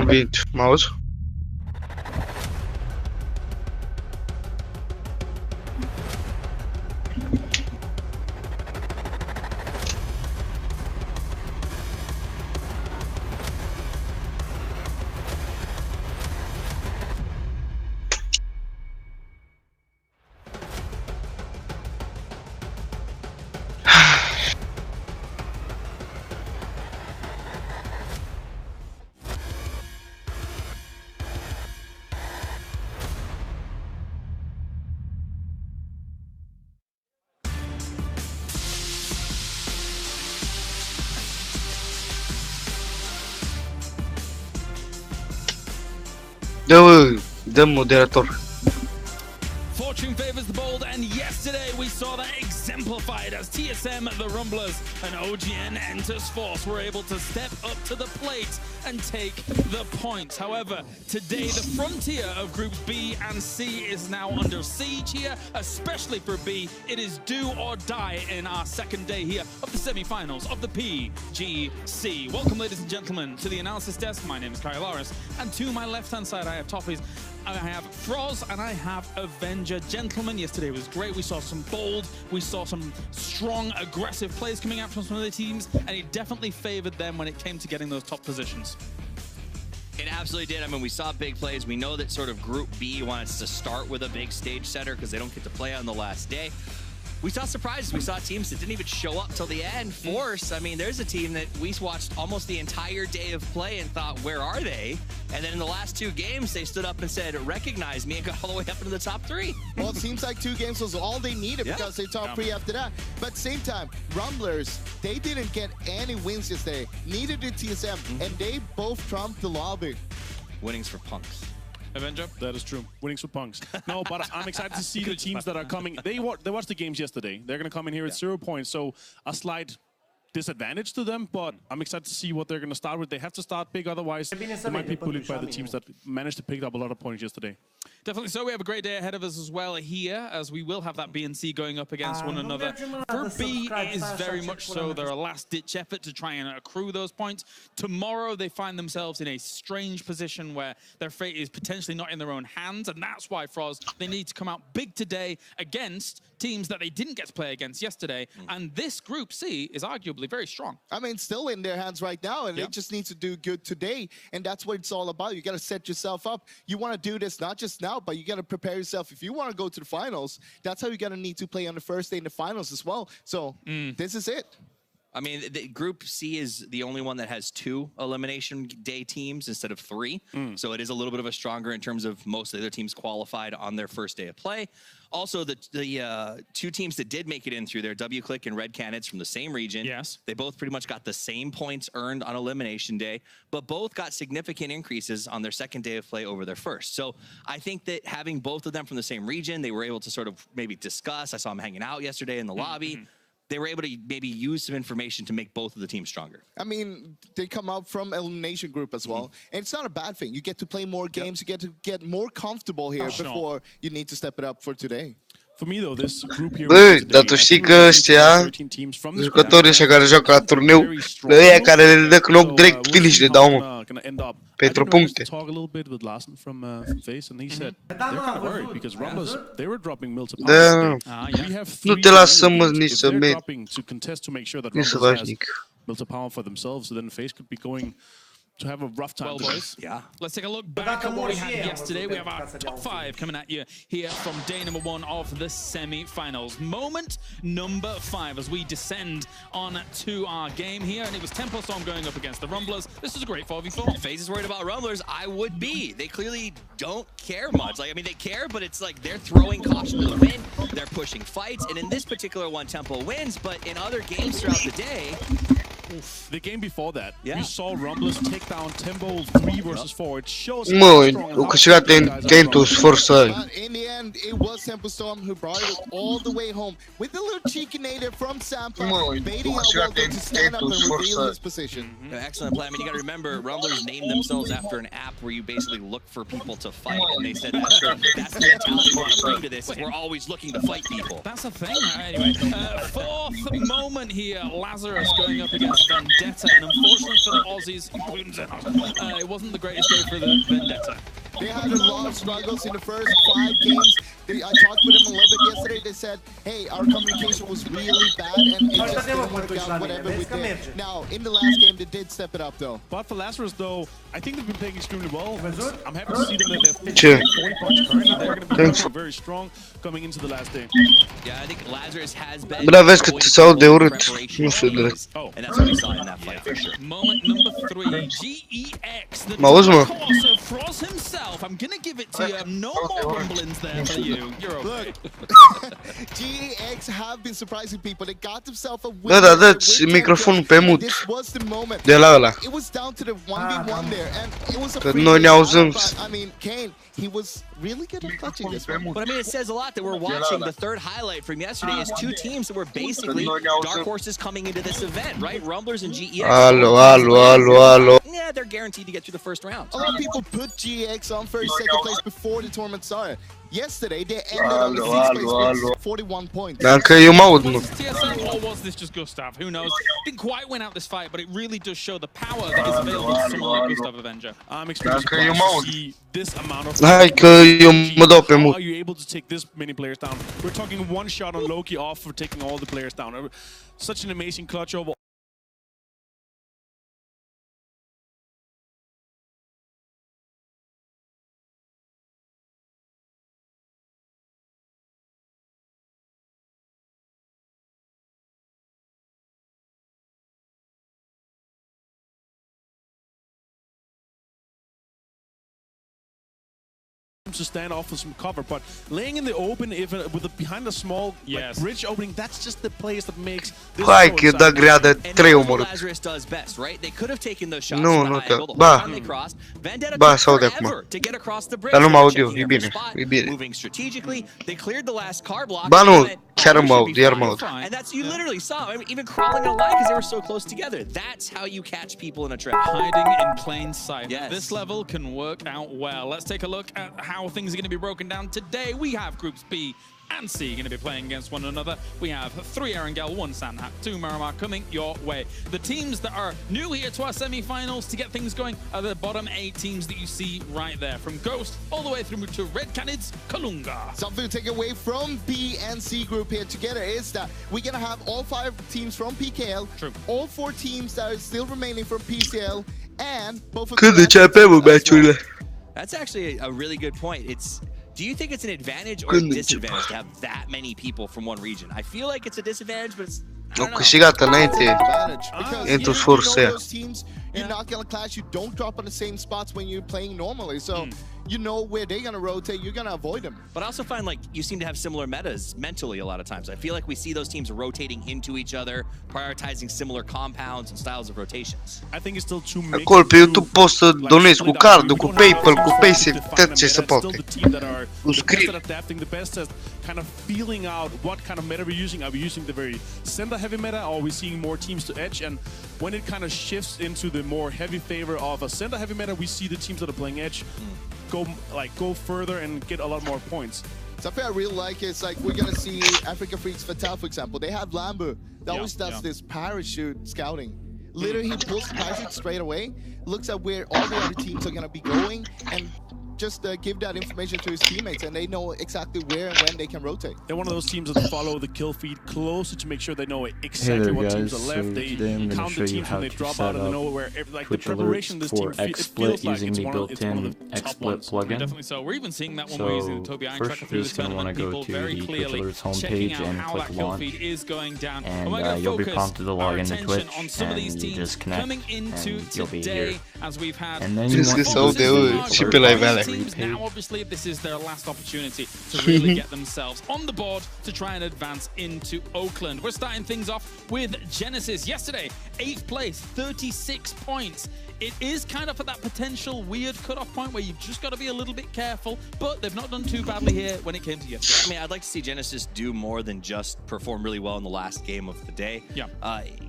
bit mouse. The moderator. Fortune favors the bold, and yesterday we saw that exemplified as TSM, the Rumblers, and OGN Enters Force were able to step up to the plate and take the points. However, today the frontier of Groups B and C is now under siege here, especially for B. It is do or die in our second day here of the semi-finals of the PGC. Welcome, ladies and gentlemen, to the analysis desk. My name is Kyle Loris, and to my left-hand side I have Toffees, I have Froz, and I have Avenger. Gentlemen, yesterday was great. We saw some bold, we saw some strong, aggressive plays coming out from some of the teams, and it definitely favored them when it came to getting those top positions. It absolutely did. I mean, we saw big plays. We know that sort of Group B wants to start with a big stage setter because they don't get to play on the last day. We saw surprises. We saw teams that didn't even show up till the end. Force, I mean, there's a team that we watched almost the entire day of play and thought, where are they? And then in the last two games, they stood up and said, recognize me, and got all the way up into the top three. Well, it seems like 2 games was all they needed because they top 3 after that. But at the same time, Rumblers, they didn't get any wins yesterday. Neither did TSM, and they both trumped the lobby. Winnings for punks. Avenger? That is true. Winnings for punks. No, but I'm excited to see the teams that are coming. They watched the games yesterday. They're going to come in here at 0 points, so a slight disadvantage to them, but I'm excited to see what they're going to start with. They have to start big, otherwise they might be bullied by the teams that managed to pick up a lot of points yesterday. Definitely so. We have a great day ahead of us as well here, as we will have that B and C going up against one another. For B, it is very much so their last-ditch effort to try and accrue those points. Tomorrow, they find themselves in a strange position where their fate is potentially not in their own hands, and that's why, Froz, they need to come out big today against teams that they didn't get to play against yesterday, and this Group C is arguably very strong. I mean, still in their hands right now, and they just need to do good today, and that's what it's all about. You got to set yourself up. You want to do this not just now, but you got to prepare yourself. If you want to go to the finals, that's how you got to need to play on the first day in the finals as well. So this is it. I mean, the Group C is the only one that has 2 elimination day teams instead of 3. So it is a little bit of a stronger in terms of most of the other teams qualified on their first day of play. Also, the 2 teams that did make it in through their W-Click and Red Canids from the same region. Yes. They both pretty much got the same points earned on elimination day, but both got significant increases on their second day of play over their first. So I think that having both of them from the same region, they were able to sort of maybe discuss. I saw them hanging out yesterday in the lobby. They were able to maybe use some information to make both of the teams stronger. I mean, they come out from elimination group as well, and it's not a bad thing. You get to play more games, you get to get more comfortable here before you need to step it up for today. For me, though, this group here Dar tu știi că ăștia, jucătorii ăștia care joacă la turneu, le ăia care le dă loc direct finish le dau, mă, pentru puncte. Talk a little bit with Larsen from Face, and he said they're kind of worried because Rumblers, they were dropping Mills of Da, nu te lasă, mă, nici să mergi, to contest to make sure that nici să Rumblers faci has nic. Mills of power for themselves, so then Face could be going to have a rough time. Well, boys, let's take a look back at what we had yesterday. We have our top 5 coming at you here from day number 1 of the semi-finals. Moment number 5 as we descend on to our game here, and it was Tempo Storm going up against the Rumblers. This is a great 4v4. FaZe is worried about Rumblers. I would be. They clearly don't care much. Like, I mean, they care, but it's like they're throwing caution to the wind. They're pushing fights, and in this particular one, Tempo wins, but in other games throughout the day, the game before that, we saw Rumblers take down Tempo 3 versus 4. It shows Mă, au câștigat Tentus Forța. But in the end, it was Tempo Storm who brought it all the way home with a little cheeky native from Sampa, baiting out Waldo to stand up and reveal his position. Excellent play. I mean, you got to remember, Rumblers named themselves after an app where you basically look for people to fight, and they said that's the mentality we want to bring to this. We're always looking to fight people. That's a thing. Anyway, 4th moment here. Lazarus going up against Vendetta, and unfortunately for the Aussies, including Zenos, it wasn't the greatest day for the Vendetta. They had a lot of struggles in the first 5 games. I talked with them a little bit yesterday. They said, hey, our communication was really bad and it just didn't work out whatever we did. Now, in the last game, they did step it up, though. But for Lazarus, though, I think they've been playing extremely well. I'm happy to see them that they're 40 points currently. They're going to be very strong coming into the last day. Yeah, I think Lazarus has been Bra, vezi că ți s-au de urât. Nu știu de... and that's what we saw in that fight for sure. Moment number 3, GEX. Mă auzi, mă? Frost himself. I'm gonna give it to you. No more rumblings there for you. You're okay. GEX have been surprising people. They got themselves a win. Da, dă-ți microfonul pe mut. This was the moment. De la ăla. It was down to the 1v1 there, and it was a Că free noi ne hit auzim. out, but, I mean, Kane, he was really good at clutching this one. But I mean, it says a lot that we're watching. The third highlight from yesterday is 2 teams that were basically dark horses coming into this event, right? Rumblers and GEX. Alo. Yeah, they're guaranteed to get through the first round. A lot of people put GEX on first, second place before the tournament started. Yesterday, they ended on the 6th place with 41 points. Dacă eu mă aud, nu. Was this TSM or was this just Gustav? Who knows? Didn't quite win out this fight, but it really does show the power that is available to someone like Gustav Avenger. I'm extremely surprised to see this amount of... Hai că eu mă dau pe How mut. are you able to take this many players down? We're talking one shot on Loki off for taking all the players down. Such an amazing clutch over. To stand off for some cover, but laying in the open, even with a, behind a small like, bridge opening, that's just the place that makes this Hai so că e da grea de 3 omorât. Lazarus does best, right? They could have taken those shots. Nu, the high angle, the ba. whole time they crossed. Vendetta Ba, took se aude forever acum. to get across the bridge. Dar nu mă aud eu, Checking e every bine, spot, e bine. Moving strategically, they cleared the last car block. Ba nu, and chiar we mă should aud, be iar fine. mă aud. And that's, you literally saw, I mean, even crawling in a line because they were so close together. That's how you catch people in a trap. Hiding in plain sight. Yes. This level can work out well. Let's take a look at how things are going to be broken down today. We have groups B and C going to be playing against one another. We have 3 Erangel, 1 Sandhat, 2 Miramar coming your way. The teams that are new here to our semi-finals to get things going are the bottom 8 teams that you see right there. From Ghost all the way through to Red Canids, Kalunga. Something to take away from B and C group here together is that we're going to have all 5 teams from PKL, True. all 4 teams that are still remaining from PCL, and both of Când them începem meciurile? That's actually a really good point. Do you think it's an advantage or a disadvantage to have that many people from one region? I feel like it's a disadvantage, but it's, I Au don't know. câștigat înainte. advantage because Into you force, know those teams, you're not gonna clash. You don't drop on the same spots when you're playing normally, so you know where they're gonna rotate. You're gonna avoid them. But I also find like you seem to have similar metas mentally a lot of times. I feel like we see those teams rotating into each other, prioritizing similar compounds and styles of rotations. I think it's still too mixed. Acolo pe YouTube poți să donezi cu cardul, cu PayPal, cu Paysafe, tot ce se poate. Cu The best script. at adapting, the best at kind of feeling out what kind of meta we're using. Are we using the very center heavy meta, or are we seeing more teams to edge? And when it kind of shifts into the more heavy favor of a center heavy meta, we see the teams that are playing edge go further and get a lot more points. Something I really like is like we're gonna see Africa Freaks Fatal, for example. They have Lambo that always does this parachute scouting. Literally, he pulls the parachute straight away, looks at where all the other teams are gonna be going, and just give that information to his teammates, and they know exactly where and when they can rotate. They're one of those teams that follow the kill feed closer to make sure they know exactly what teams are left. They count the teams when they drop out and they know where, like the preparation this team it feels like it's one of the top ones. Definitely so. We're even seeing that when we're using the Toby Iron Tracker through the tournament. People very clearly checking out how that kill feed is going down. And we're going to focus our attention on some of these teams coming into today, as we've had. And then și pe live-ale. Teams now, obviously, this is their last opportunity to really get themselves on the board to try and advance into Oakland. We're starting things off with Genesis. Yesterday, 8th place, 36 points. It is kind of at that potential weird cutoff point where you've just got to be a little bit careful, but they've not done too badly here when it came to yesterday. I mean, I'd like to see Genesis do more than just perform really well in the last game of the day. Yeah.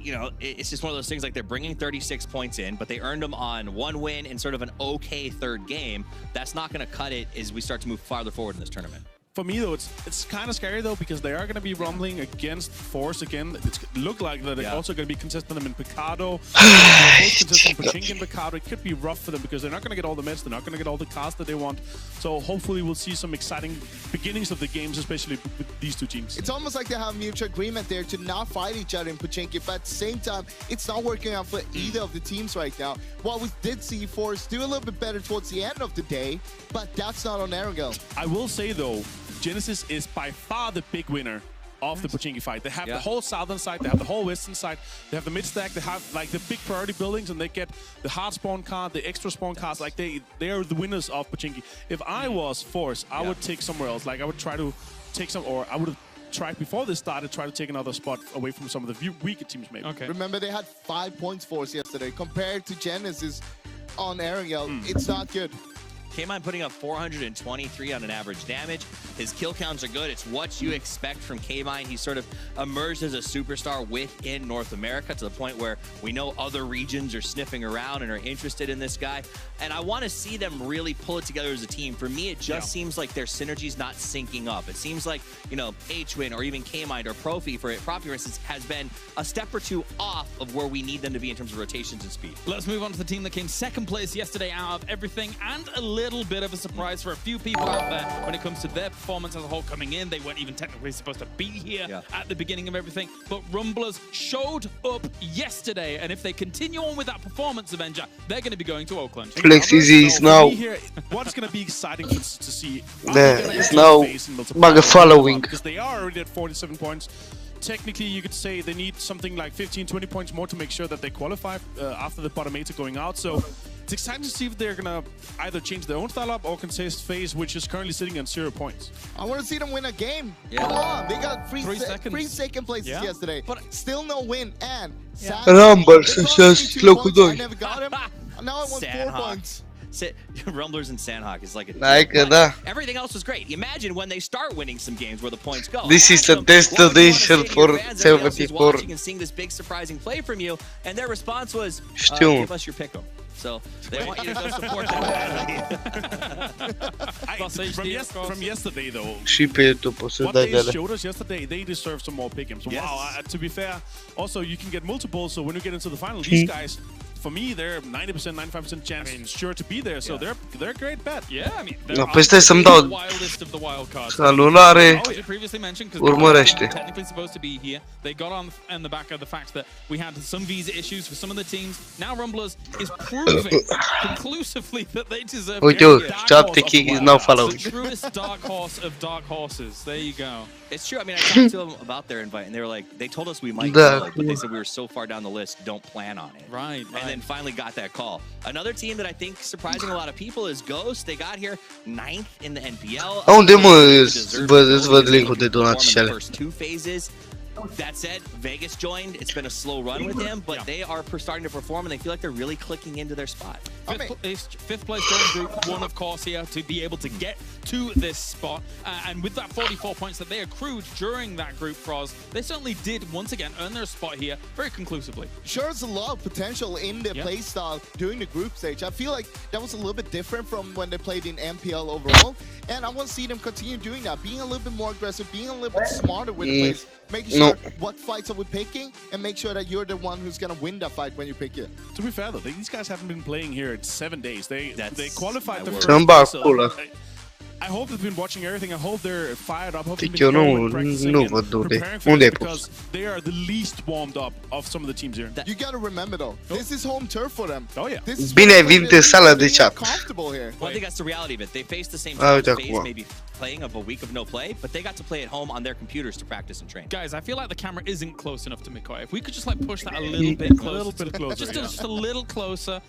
You know, it's just one of those things like they're bringing 36 points in, but they earned them on 1 win and sort of an okay 3rd game. That's not going to cut it as we start to move farther forward in this tournament. For me, though, it's kind of scary, though, because they are going to be rumbling against Force again. It look like that they're also going to be contesting them in Picado. Both contesting Pochinki and Picado. It could be rough for them because they're not going to get all the meds. They're not going to get all the cast that they want. So hopefully we'll see some exciting beginnings of the games, especially with these two teams. It's almost like they have mutual agreement there to not fight each other in Pochinki, but at the same time, it's not working out for either of the teams right now. While we did see Force do a little bit better towards the end of the day, but that's not on Erangel. I will say, though, Genesis is by far the big winner of the Pochinki fight. They have the whole southern side, they have the whole western side, they have the mid stack, they have like the big priority buildings, and they get the hard spawn card, the extra spawn cards. Like they are the winners of Pochinki. If I was Force, I would take somewhere else. Like I would try to take some, or I would have tried before this started, try to take another spot away from some of the weaker teams maybe. Okay. Remember, they had 5 points Force yesterday compared to Genesis on Erangel. It's not good. K-Mine putting up 423 on an average damage. His kill counts are good. It's what you expect from K-Mine. He's sort of emerged as a superstar within North America to the point where we know other regions are sniffing around and are interested in this guy. And I want to see them really pull it together as a team. For me, it just seems like their synergy's not syncing up. It seems like, you know, H-Win or even K-Mine or Profi, for instance, has been a step or two off of where we need them to be in terms of rotations and speed. Let's move on to the team that came second place yesterday out of everything, and a little bit of a surprise for a few people out there when it comes to their performance as a whole coming in. They weren't even technically supposed to be here at the beginning of everything, but Rumblers showed up yesterday, and if they continue on with that performance, Avenger, they're going to be going to Oakland. Flex is now. What's going to be exciting to see? There is now bug following. Because they are already at 47 points. Technically, you could say they need something like 15-20 points more to make sure that they qualify after the bottom 8 are going out. So it's exciting to see if they're going to either change their own style up or contest phase, which is currently sitting at 0 points. I want to see them win a game. Come on, they got three second places yesterday, but still no win. And Rumbles just look I never got him. Now I want 4 points. Rumblers and Sandhawk is like a everything else was great. Imagine when they start winning some games where the points go. This is a destination for 74. And seeing this big surprising play from you, and their response was, give us your pick 'em. So they want you to go support them badly. From yesterday, though, what they showed us yesterday, they deserve some more pick-ems. Wow, to be fair, also you can get multiple, so when you get into the final, these guys, for me, they're 90%, 95% chance sure to be there, so they're a great bet. Yeah, I mean, No, păi să-mi dau wildest of the wild cards. salulare, Previously mentioned, urmărește. technically supposed to be here. They got on the back of the fact that we had some visa issues for some of the teams. Now Rumblers is proving conclusively that they deserve. Uite, 7 kicks now follow. The truest dark horse of dark horses. There you go. It's true. I mean, I talked to them about their invite, and they were like, they told us we might go, but they said we were so far down the list, don't plan on it. Right. And then finally got that call. Another team that I think surprising a lot of people is Ghost. They got here 9th in the NPL. Unde mă îți văd link-ul de donații și alea? First 2 phases. That said, Vegas joined. It's been a slow run with him, but they are starting to perform, and they feel like they're really clicking into their spot. Fifth place during Group 1, of course, here to be able to get to this spot. And with that 44 points that they accrued during that group, Froz, they certainly did, once again, earn their spot here very conclusively. There's a lot of potential in their play style during the group stage. I feel like that was a little bit different from when they played in MPL overall. And I want to see them continue doing that, being a little bit more aggressive, being a little bit smarter with the plays, making sure what fights are we picking, and make sure that you're the one who's going to win that fight when you pick it. To be fair, though, these guys haven't been playing here in 7 days. They qualified the first place. I hope they've been watching everything. I hope they're fired up. Eu nu văd unde ai pus. They are the least warmed up of some of the teams here. You got to remember though, this is home turf for them. Oh yeah. Bine ai venit în sala de chat. Well, I think that's the reality of it. They faced the same phase, maybe playing of a week of no play, but they got to play at home on their computers to practice and train. Guys, I feel like the camera isn't close enough to Mikoy. If we could just like push that a little bit closer, just a little closer.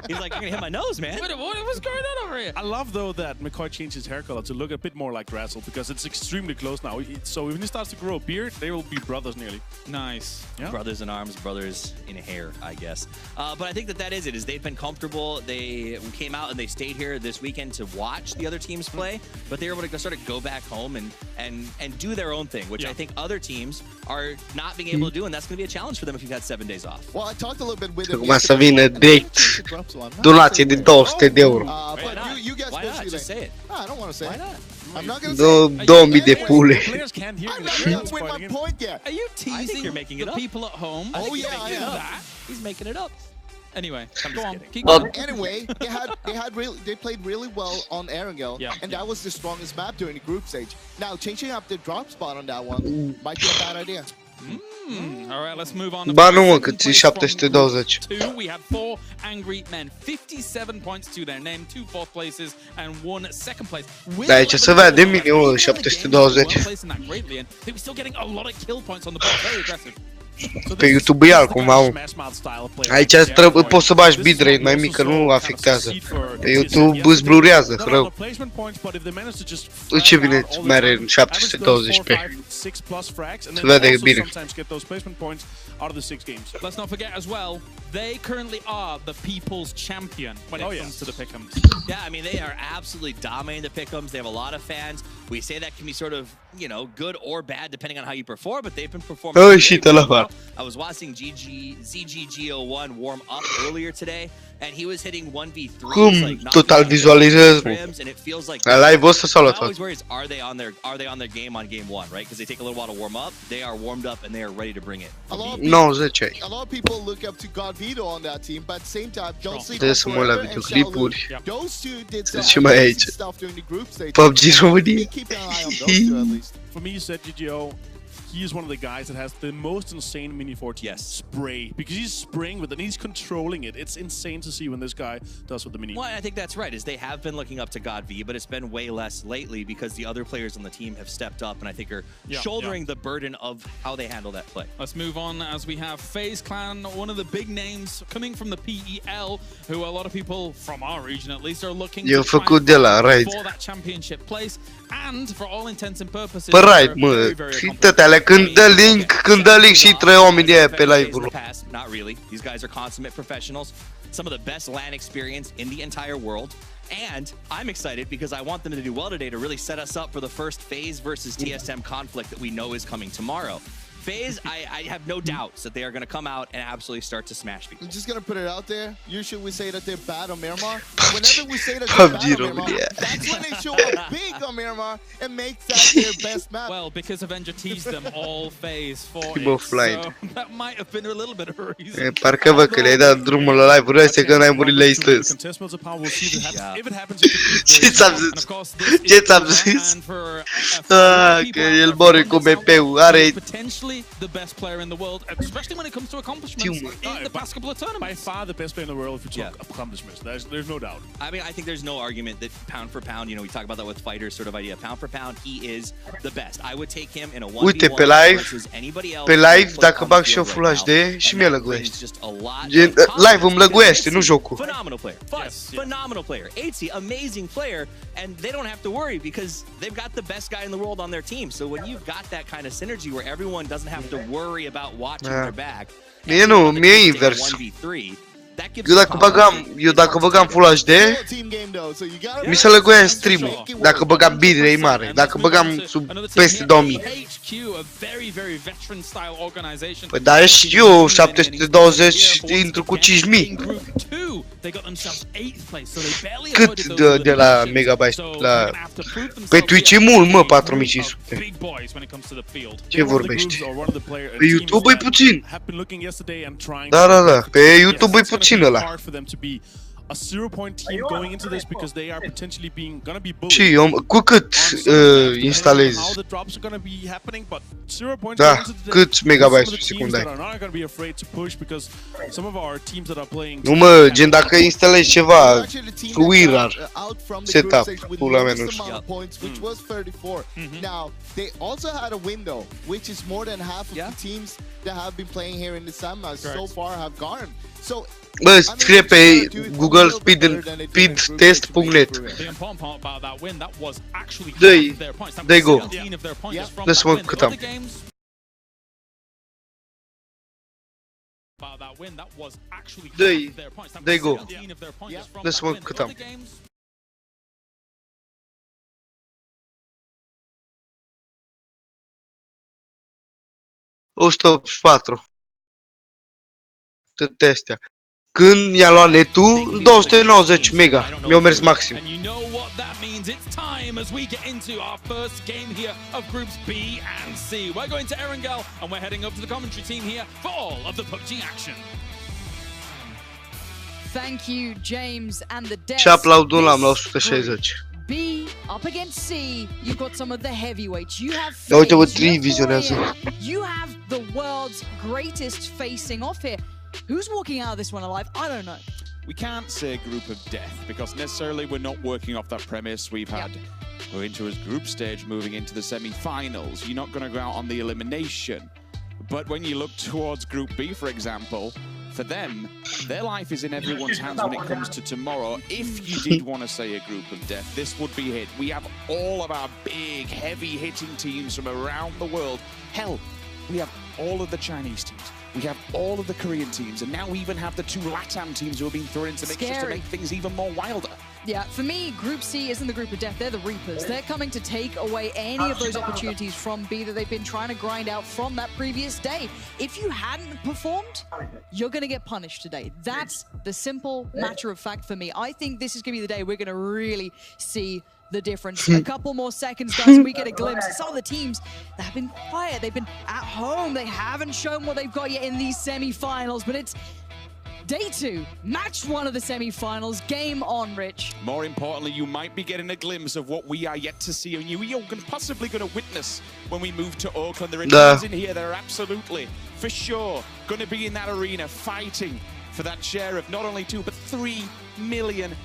He's like, you're gonna hit my nose, man. What's going on over here? I love though that McCoy changed his hair color to look a bit more like Razzle because it's extremely close now. So when he starts to grow a beard, they will be brothers nearly. Nice. Yeah. Brothers in arms, brothers in hair, I guess. But I think that is it. Is they've been comfortable. They came out and they stayed here this weekend to watch the other teams play, but they were able to sort of go back home and do their own thing, which I think other teams are not being able to do, and that's going to be a challenge for them if you've had 7 days off. Well, I talked a little bit with them. Acum să vină direct donație de 200 de euro. But you guys mentioned you just say it. No, I don't want to say Why it. not? I'm not gonna say it. 2000 de pule. Players can't hear I'm you. not They're done not with my spoiling it. point yet. Are you teasing you're making it the up. people at home? Oh, He's yeah, making I it am. up. He's making it up. Anyway, I'm go just on. kidding. Keep Well, going. Anyway, they played really well on Erangel, Yeah. and that was the strongest map during the group stage. Now, changing up the drop spot on that one might be a bad idea. All right, let's move on. Ba nu, mă, Second că ți place 720. from group 2, we had 4 angry men, 57 points to their name, 2 fourth places and 1 second place. With Da, aici 11 se vede kills, minim, even in the 720. games we weren't placing that greatly, and they were still getting a lot of kill points on the board, very aggressive. Pe YouTube e altcum, au. Aici poți să bagi bitrate mai mică, nu afectează. Pe YouTube îți blurează, rău. Ce bine îți mai are 720p. Se vede bine. Let's not forget as well, they currently are the people's champion when it comes to the pick'ems. Yeah, I mean, they are absolutely dominating the pick'ems. They have a lot of fans. We say that can be sort of, you know, good or bad depending on how you perform, but they've been performing Oh, very, shit, very I love well. I was watching ZGGO1 warm up earlier today, and he was hitting 1v3. Cum total vizualizez, mă? And it feels like La live ăsta sau la I tot? always worry is are they on their game on game one, right? Because they take a little while to warm up. They are warmed up and they are ready to bring it. A lot of 90 ai. A lot of people look up to God Vito on that team, but at the same time, don't sleep Trebuie on să mă uit la Forever and videoclipuri. Shaolin. Those two did Sunt some și mai amazing aici. stuff during the group stage. PUBG România. Be keeping an eye on those two at least. For me, you said GGO. He is one of the guys that has the most insane Mini 14 spray because he's spraying with it and he's controlling it. It's insane to see when this guy does with the Mini. Well, I think that's right. Is they have been looking up to God V, but it's been way less lately because the other players on the team have stepped up and I think are shouldering the burden of how they handle that play. Let's move on as we have FaZe Clan, one of the big names coming from the PEL, who a lot of people from our region at least are looking Eu to try făcut and de la fight Raid. for that championship place. And for all intents and purposes, Pe Raid, they're mă, very, very și accomplished. tătealea, când dă link, când dă link și 3 oameni de aia pe In live-ul. the past, not really. These guys are consummate professionals. Some of the best LAN experience in the entire world. And I'm excited because I want them to do well today to really set us up for the first FaZe versus TSM conflict that we know is coming tomorrow. FaZe, I have no doubts that they are going to come out and absolutely start to smash people. I'm just gonna put it out there. Usually we say that they're bad on Miramar. Whenever we say that they're bad on Miramar, that's when they show up big on Miramar and make that their best map. Well, because Avenger teased them all phase for Team it, offline. so that might have been a little bit of a reason. E, parcă văd că le-ai dat drumul la live-uri astea că n-ai murit la istăzi. Ce ți-am zis? Ce ți-am zis? Că el mori cu MP-ul, are... Potentially the best player in the world, especially when it comes to accomplishments in the past couple of tournaments. By far the best player in the world if you talk accomplishments. There's no doubt. I mean, I think there's no argument that pound for pound, you know, we talk about that with fighters sort of idea. Pound for pound, he is the best. I would take him in a 1v1 Uite, pe live, versus anybody else. pe live, dacă bag și eu Full HD și mie lăguiește. Gen, live îmi lăguiește, nu jocul. Phenomenal player. Fuzz, phenomenal player. Aitzy, amazing player. And they don't have to worry because they've got the best guy in the world on their team. So when you've got that kind of synergy where everyone doesn't have to worry about watching their back. Mie nu, mie e invers. 1v3. Eu dacă băgam Full HD, mi se lăgoia în stream-ul. Dacă băgam bitrate mare, dacă băgam sub peste 2000. Păi da, și eu 720 intru cu 5000. Cât de la megabyte la... Pe Twitch e mult, mă, 4500. Ce vorbești? Pe YouTube e puțin. Da, da, da. Pe YouTube e puțin ăla. A 0-point team going into this because they are potentially gonna be bullied. Și cu cât instalezi? How the drops are gonna be happening, but 0 points. Da, câți megabytes pe secundă ai? Are not gonna be afraid to push because some of our teams that are playing. Nu mă, gen dacă instalezi ceva cu WIRAR setup, pula mea, nu știu. Which was 34. Now they also had a window, which is more than half of the teams that have been playing here in the summer so far have gone. So bă, scrie pe Google speedtest.net. Dă-i go. Dă să mă cât am. Dă-i go. Dă să mă cât am. O 184. Toate astea. când i-am luat netul, 290 mega. Mi-au mers maxim. And you know what that means. It's time as we get into our first game here of groups B and C. We're going to Erangel and we're heading up to the commentary team here for all of the PUBG action. Thank you, James and the Devs. Și aplaudul l-am la 160. B up against C, you've got some of the heavyweights. You have Ia uite, bă, FaZe, you have vizionează. Florian, you have the world's greatest facing off here. Who's walking out of this one alive? I don't know. We can't say group of death because necessarily we're not working off that premise. We've had we're into a group stage moving into the semi-finals. You're not going to go out on the elimination. But when you look towards Group B, for example, for them, their life is in everyone's hands when it comes to tomorrow. If you did want to say a group of death, this would be it. We have all of our big, heavy-hitting teams from around the world. Hell, we have all of the Chinese teams. We have all of the Korean teams, and now we even have the 2 LATAM teams who have been thrown into the mix just to make things even more wilder. Yeah, for me, Group C isn't the group of death. They're the Reapers. They're coming to take away any of those opportunities from B that they've been trying to grind out from that previous day. If you hadn't performed, you're going to get punished today. That's the simple matter of fact for me. I think this is going to be the day we're going to really see the difference. A couple more seconds, guys, and we get a glimpse of some of the teams that have been quiet. They've been at home. They haven't shown what they've got yet in these semi-finals, but it's Day 2, match 1 of the semi-finals, game on, Rich. More importantly, you might be getting a glimpse of what we are yet to see, and you're possibly going to witness when we move to Auckland. There are teams in here that are absolutely, for sure, going to be in that arena fighting for that share of not only $2, but $3 million.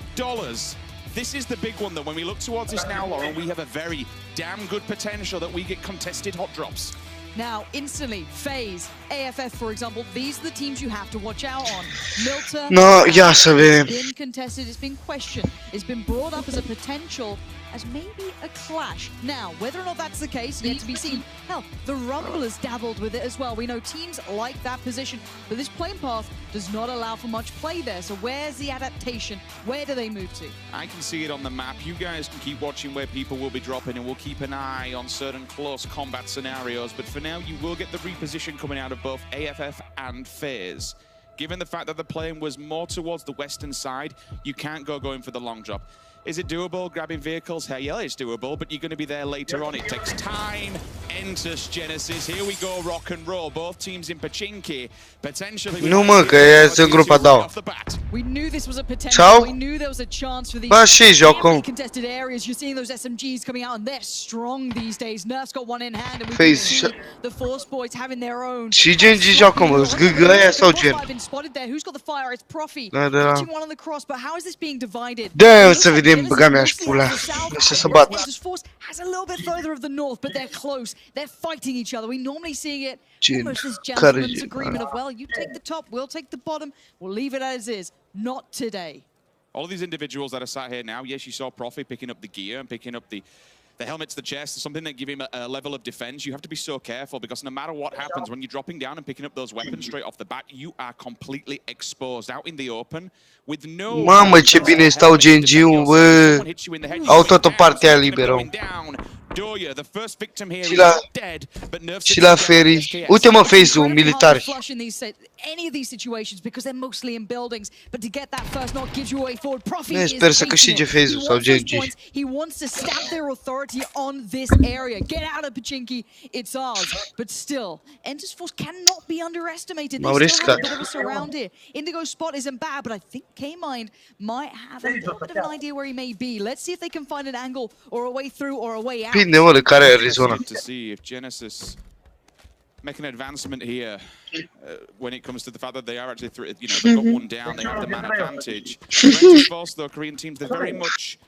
This is the big one, though. When we look towards this now, Lauren, we have a very damn good potential that we get contested hot drops. Now, instantly, FaZe, AFF, for example, these are the teams you have to watch out on. Milta, it's been contested, it's been questioned, it's been brought up as a potential as maybe a clash. Now, whether or not that's the case, yet to be seen. Hell, the Rumblers dabbled with it as well. We know teams like that position, but this playing path does not allow for much play there. So where's the adaptation? Where do they move to? I can see it on the map. You guys can keep watching where people will be dropping, and we'll keep an eye on certain close combat scenarios. But for now, you will get the reposition coming out of both AFF and FaZe. Given the fact that the plane was more towards the western side, you can't go going for the long drop. Is it doable, grabbing vehicles? Hey, yeah, it's doable, but you're going to be there later on. It takes time. Enters Genesis. Here we go, rock and roll. Both teams in Pachinki. Potentially... Nu mă, că e în grupa doua. We knew this was a potential. We knew there was a chance for these contested areas. You're seeing those SMGs coming out, and they're strong these days. Nerf's got one in hand, and we can see the Force Boys having their own. Și Gen G joacă, mă, zgâgăia sau Gen? Who's got the fire? It's Profi. Catching one on the cross, but how is this being divided? Da, să vedem, băga mea și pula. Lasă să bat. Force has a little bit further of the north, but they're close. They're fighting each other. We normally see it almost this gentleman's agreement of, well, you take the top, we'll take the bottom, we'll leave it as is. Not today. All of these individuals that are sat here now, yes, you saw Profi picking up the gear and picking up the helmet to the chest, something that give him a level of defense. You have to be so careful because no matter what happens, when you're dropping down and picking up those weapons straight off the bat, you are completely exposed out in the open with no... Mamă, ce bine stau Gen G-ul, bă! Au toată partea liberă. Și la Ferry. Uite mă, FaZe-ul, militari. Any of these situations because they're mostly in buildings, but to get that first knock gives you a way forward. Profi sper să câștige FaZe-ul sau Gen G. He wants to stamp their authority on this area. Get out of Pachinki, it's ours. But still, Enter's Force cannot be underestimated. They still have a bit of us around here. Indigo's spot isn't bad, but I think K-Mind might have a little bit of an idea where he may be. Let's see if they can find an angle or a way through or a way out. Bine, mă, de care e Arizona. To see if Genesis make an advancement here when it comes to the fact that they are actually, they've got one down, they have the man advantage. Enter's Force, though, Korean teams, they're very much,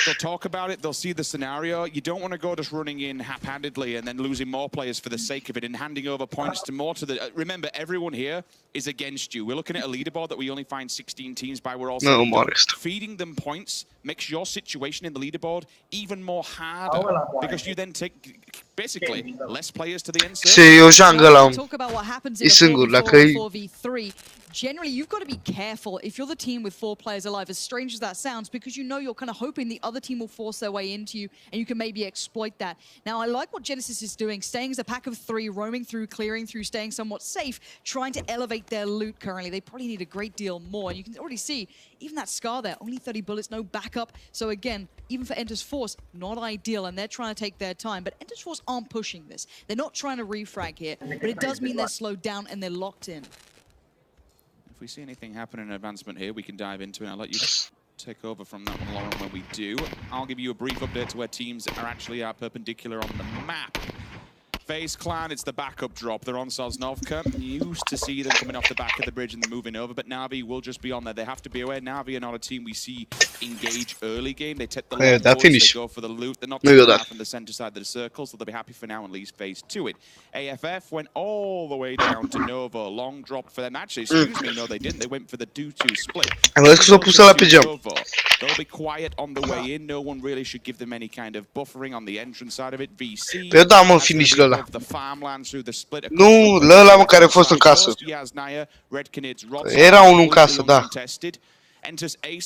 they'll talk about it, they'll see the scenario. You don't want to go just running in haphazardly and then losing more players for the sake of it and handing over points to more to the... remember, everyone here is against you. We're looking at a leaderboard that we only find 16 teams by. We're also feeding them points makes your situation in the leaderboard even more harder because you then take basically less players to the end. Se eu jungle la E singur, dacă e generally you've got to be careful if you're the team with 4 players alive, as strange as that sounds, because you know you're kind of hoping the other team will force their way into you and you can maybe exploit that. Now, I like what Genesis is doing, staying as a pack of 3, roaming through, clearing through, staying somewhat safe, trying to elevate their loot currently. They probably need a great deal more, and you can already see even that Scar there, only 30 bullets, no backup. So again, even for Enter's Force, not ideal, and they're trying to take their time. But Enter's Force aren't pushing this. They're not trying to refrag here, but it does mean they're slowed down and they're locked in. If we see anything happen in advancement here, we can dive into it. I'll let you take over from that one, Lauren, when we do. I'll give you a brief update to where teams are perpendicular on the map. FaZe Clan, it's the backup drop. They're on Sosnovka. You used to see them coming off the back of the bridge and then moving over, but Na'Vi will just be on there. They have to be aware. Na'Vi are not a team we see engage early game. They take the long course, they go for the loot. They're not taking out from the center side of the circle, so they'll be happy for now and leave FaZe to it. AFF went all the way down to Nova. Long drop for them. Actually, excuse me, no, they didn't. They went for the 2-2 split. They'll be quiet on the way in. No one really should give them any kind of buffering on the entrance side of it. VC. The farmlands through the split. Nu, ăla mă care a fost în casă. Era unul în casă, da.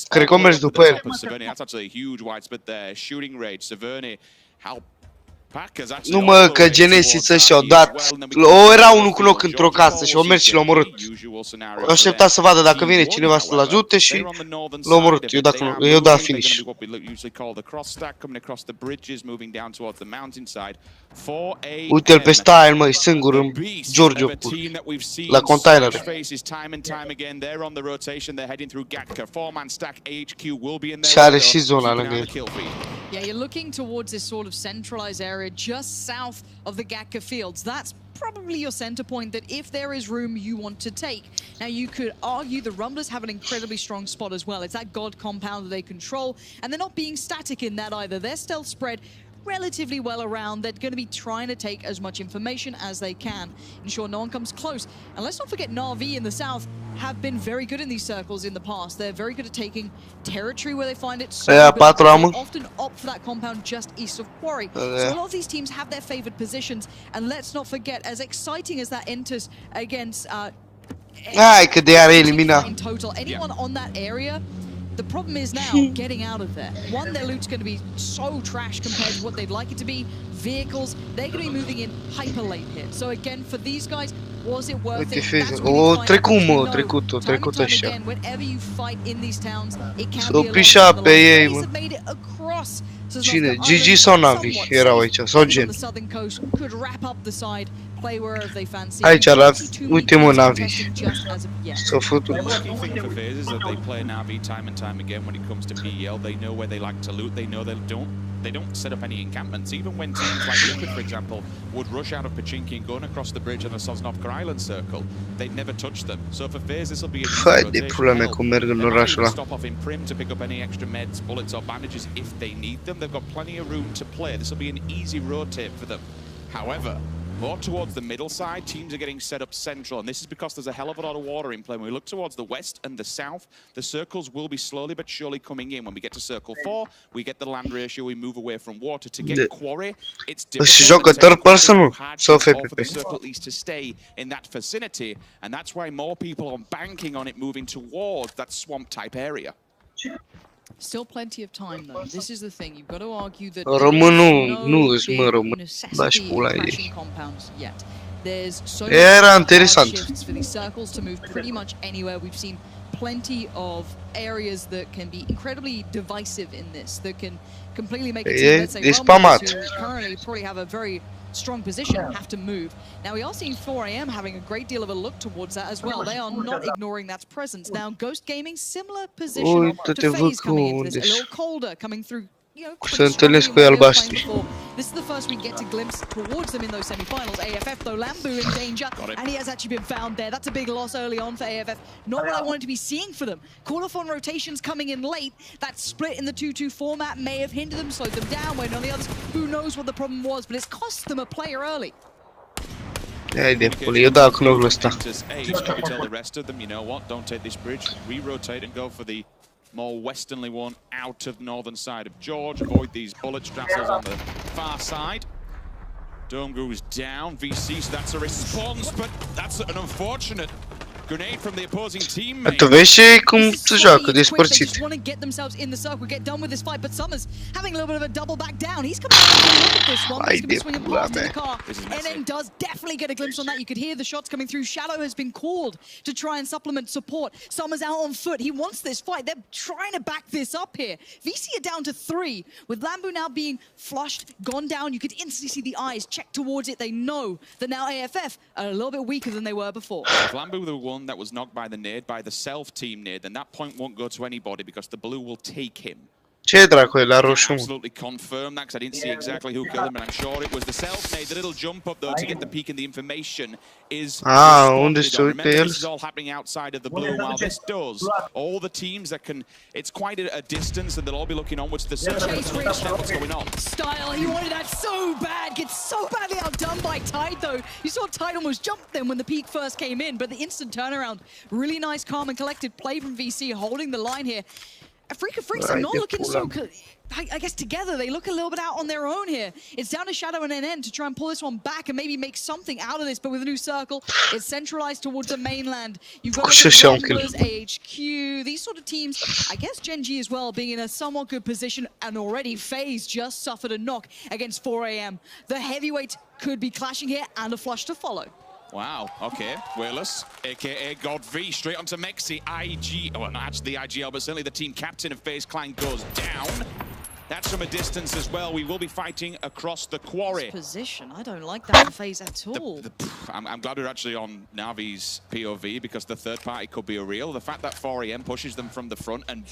Cred că o mergi după el. That's actually a huge wide split there. Shooting rage. Severne, how Nu mă, că Genesis ăștia au dat. Era unul cu loc într-o casă și o mers și l-a omorât. O aștepta să vadă dacă vine cineva să-l ajute și l-a omorât. Eu da finish. Uite-l pe style, măi, singur în Giorgio la container. Și are și zona lângă el. Yeah, you're looking towards this sort of centralized area just south of the Gatka fields. That's probably your center point that if there is room you want to take. Now you could argue the Rumblers have an incredibly strong spot as well. It's that God compound that they control, and they're not being static in that either. Their stealth spread relatively well around. They're going to be trying to take as much information as they can, ensure no one comes close. And let's not forget Na'Vi in the south have been very good in these circles in the past. They're very good at taking territory where they find it. So often opt for that compound just east of Quarry. So a lot of these teams have their favored positions. And let's not forget, as exciting as that enters against in total, anyone on that area, the problem is now getting out of there. One, their loot's going to be so trash compared to what they'd like it to be. Vehicles, they're going to be moving in hyper late here. So again, for these guys, was it worth it? Trecut ăștia. Whenever you fight in these towns, it can be a lot. Pe ei, mă. Made it across. Cine? GG sau Na'Vi erau aici, sau Gen? Aici, la... Uite mă, Na'Vi. S-au făcut. They play Na'Vi time and time again when it comes to PEL. They know where they like to loot. They know they don't set up any encampments. Even when teams like Liquid, for example, would rush out of Pachinki and going across the bridge on the Sosnovka Island circle, they'd never touch them. So for FaZe, this will be a stop off in Prim to pick up any extra meds, bullets, or bandages if they need them. They've got plenty of room to play. This will be an easy rotate for them. However, more towards the middle side, teams are getting set up central, and this is because there's a hell of a lot of water in play. When we look towards the west and the south, the circles will be slowly but surely coming in. When we get to circle 4, we get the land ratio, we move away from water. To get Quarry, it's difficult for the circle at least to stay in that vicinity, and that's why more people are banking on it moving towards that swamp-type area. Still plenty of time, though. This is the thing. You've got to argue that there's so many shifts for these circles to move pretty much anywhere. We've seen plenty of areas that can be incredibly divisive in this, that can completely make a team, let's say, Rumblers, who currently probably have a very strong position, have to move. Now, we are seeing 4AM having a great deal of a look towards that as well. They are not ignoring that presence. Now, Ghost Gaming, similar position to FaZe coming into this. A little colder coming through. This is the first we get to glimpse towards them in those semi-finals. AFF, though, Lambu in danger, and he has actually been found there. That's a big loss early on for AFF. Not what I wanted to be seeing for them. Call-off-on rotations coming in late. That split in the 2-2 format may have hindered them, slowed them down, when on the others, who knows what the problem was, but it's cost them a player early. Eu dau knocul ăsta. Tell the rest of them, you know what, don't take this bridge, re-rotate and go for the more westernly one out of northern side of George. Avoid these bullet strassels on the far side. Dome goes down, VC, so that's a response, but that's an unfortunate Grenade from the opposing Tu teammate. vezi și cum This is se slightly joacă, quick. They despărțit. just want to get themselves in the circle, get done with this fight. But Summers having a little bit of a double back down. He's coming out to look at this one. He's going to be swinging past in the car. And then does definitely get a glimpse on that. You could hear the shots coming through. Shadow has been called to try and supplement support. Summers out on foot. He wants this fight. They're trying to back this up here. VC are down to 3. With Lambu now being flushed, gone down, you could instantly see the eyes check towards it. They know that now AFF are a little bit weaker than they were before. If Lambu were the one that was knocked by the nade, by the self-team nade, then that point won't go to anybody because the blue will take him. Ce dracu e la I can't roșu? absolutely confirm that because I didn't see exactly who killed him, and I'm sure it was the self-nade. The little jump up though to get the peek and the information is unde se responded on. uită Remember, el? this is all happening outside of the blue. While this does, all the teams that can, it's quite a distance, and they'll all be looking onwards to the circle Chase to understand what's going on. Style, he wanted that so bad, gets so badly outdone by Tide though. You saw Tide almost jump them when the peak first came in, but the instant turnaround, really nice, calm and collected play from VC, holding the line here. Freaks are not looking so good. I guess together they look a little bit out on their own here. It's down to Shadow and NN to try and pull this one back and maybe make something out of this, but with a new circle, it's centralized towards the mainland. You've got Rumblers, AHQ, these sort of teams. I guess Gen G as well being in a somewhat good position, and already FaZe just suffered a knock against 4AM. The heavyweight could be clashing here and a flush to follow. Wow, okay. Willis, aka God V, straight onto Mexi. IG, well, not actually the IGL, but certainly the team captain of FaZe Clan goes down. That's from a distance as well. We will be fighting across the quarry. This position, I don't like that phase at all. I'm glad we're actually on Navi's POV because the third party could be a real. The fact that 4AM pushes them from the front and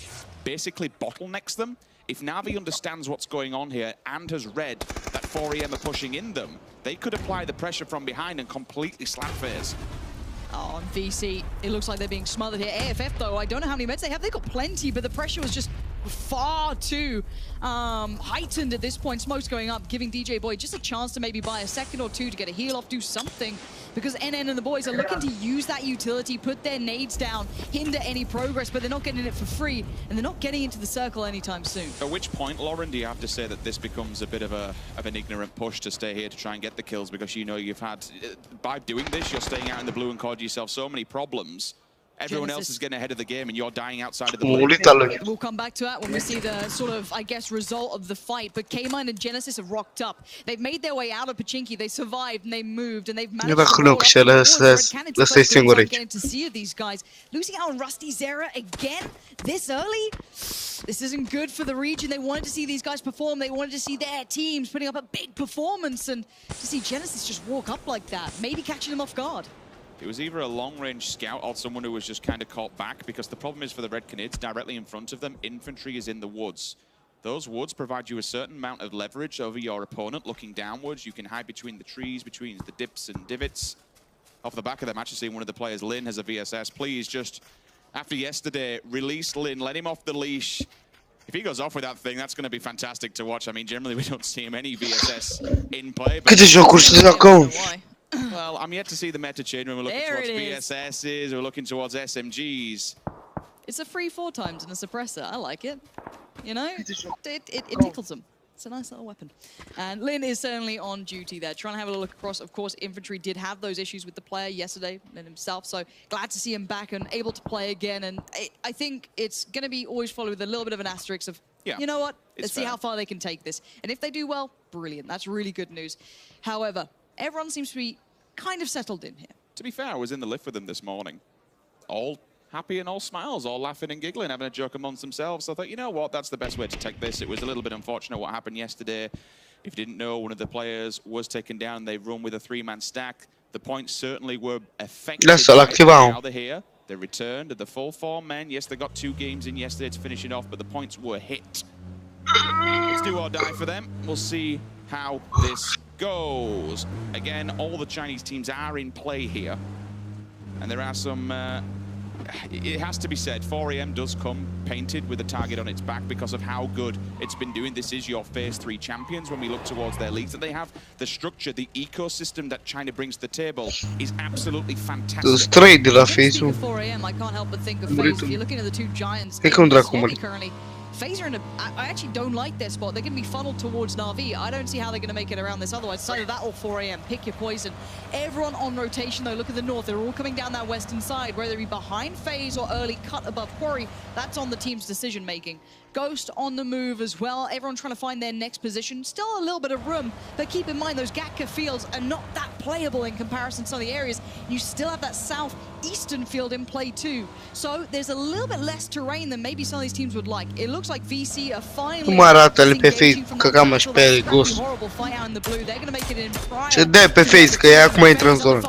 basically bottlenecks them. If Navi understands what's going on here and has read that 4AM are pushing in them, they could apply the pressure from behind and completely slap FaZe. On VC, it looks like they're being smothered here. AFF, though, I don't know how many meds they have. They've got plenty, but the pressure was just far too heightened at this point. Smoke's going up, giving DJ Boy just a chance to maybe buy a second or two to get a heal off, do something, because NN and the boys are looking to use that utility, put their nades down, hinder any progress, but they're not getting it for free, and they're not getting into the circle anytime soon. At which point, Lauren, do you have to say that this becomes a bit of an ignorant push to stay here to try and get the kills, because you know you've had, by doing this, you're staying out in the blue and causing yourself so many problems. Everyone else is getting ahead of the game and you're dying outside of the blue. We'll come back to that when we see the sort of, I guess, result of the fight. But K-Mine and Genesis have rocked up. They've made their way out of Pachinki. They survived and they moved and they've managed to get to see these guys. Losing out on Rusty Zera again this early? This isn't good for the region. They wanted to see these guys perform. They wanted to see their teams putting up a big performance, and to see Genesis just walk up like that, maybe catching them off guard. It was either a long-range scout or someone who was just kind of caught back, because the problem is for the Red Canids, directly in front of them, infantry is in the woods. Those woods provide you a certain amount of leverage over your opponent looking downwards. You can hide between the trees, between the dips and divots. Off the back of them, actually seeing one of the players, Lin, has a VSS. Please just, after yesterday, release Lin, let him off the leash. If he goes off with that thing, that's going to be fantastic to watch. I mean, generally we don't see him any VSS in play. But well, I'm yet to see the meta change when we're looking towards VSSs, we're looking towards SMGs. It's a free 4 times and a suppressor. I like it. You know, it tickles them. It's a nice little weapon. And Lin is certainly on duty there, trying to have a look across. Of course, infantry did have those issues with the player yesterday and himself, so glad to see him back and able to play again. And I think it's going to be always followed with a little bit of an asterisk of, you know what, let's see how far they can take this. And if they do well, brilliant. That's really good news. However, everyone seems to be kind of settled in here. To be fair, I was in the lift with them this morning. All happy and all smiles, all laughing and giggling, having a joke amongst themselves. So I thought, you know what, that's the best way to take this. It was a little bit unfortunate what happened yesterday. If you didn't know, one of the players was taken down. They run with a 3-man stack. The points certainly were affected. Now they're here. They returned at the full 4 men. Yes, they got 2 games in yesterday to finish it off, but the points were hit. It's do or die for them. We'll see how this goes. Again, all the Chinese teams are in play here. And there are some, it has to be said, 4AM does come painted with a target on its back because of how good it's been doing. This is your Phase 3 champions when we look towards their leagues that they have. The structure, the ecosystem that China brings to the table is absolutely fantastic. De la Phase 1. 4AM, I can't help but think of FaZe. If you're looking at the 2 giants currently, FaZe are in a... I actually don't like their spot. They're going to be funneled towards Na'Vi. I don't see how they're going to make it around this otherwise. It's either that or 4 AM. Pick your poison. Everyone on rotation, though. Look at the north. They're all coming down that western side, whether it be behind FaZe or early cut above Quarry. That's on the team's decision-making. Ghost on the move as well. Everyone trying to find their next position. Still a little bit of room, but keep in mind those Gatka fields are not that playable in comparison to some of the areas. You still have that southeastern field in play too. So there's a little bit less terrain than maybe some of these teams would like. It looks like VC are finally Cum arată ele pe disengaging FaZe, from că that cam aș battle. pe That Ghost. scrappy, horrible fight out in the blue. They're going to make it in prior. Ce dă pe FaZe, că ea acum intră în zonă.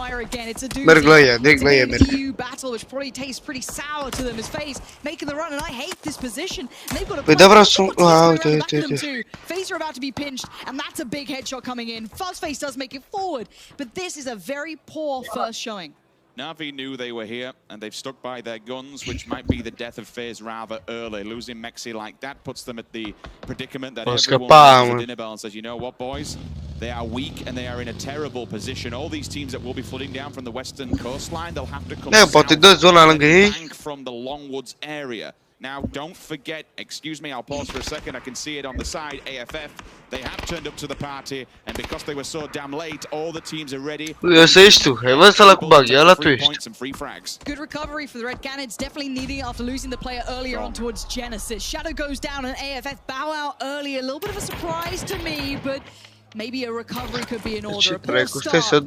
Merg la ea, direct la ea merg. EU battle, which probably tastes pretty sour to them as FaZe making the run, and I hate this position. And they've got a Păi da, vreau să... Uite, uite, uite. FaZe are about to be pinched, and that's a big headshot coming in. Fuzzface does make it forward, but this is a very poor first showing. Na'Vi knew they were here, and they've stuck by their guns, which might be the death of FaZe rather early. Losing Mexi like that puts them at the predicament that everyone rings the dinner bell and says, you know what, boys? They are weak, and they are in a terrible position. All these teams that will be flooding down from the western coastline, they'll have to come south from the Longwoods area. Now, don't forget, excuse me, I'll pause for a second. I can see it on the side, AFF. They have turned up to the party, and because they were so damn late, all the teams are ready. Points and free frags. Good recovery for the Red Canids, definitely needing it after losing the player earlier on towards Genesis. Shadow goes down, and AFF bow out early. A little bit of a surprise to me, but maybe a recovery could be in order. A poor start.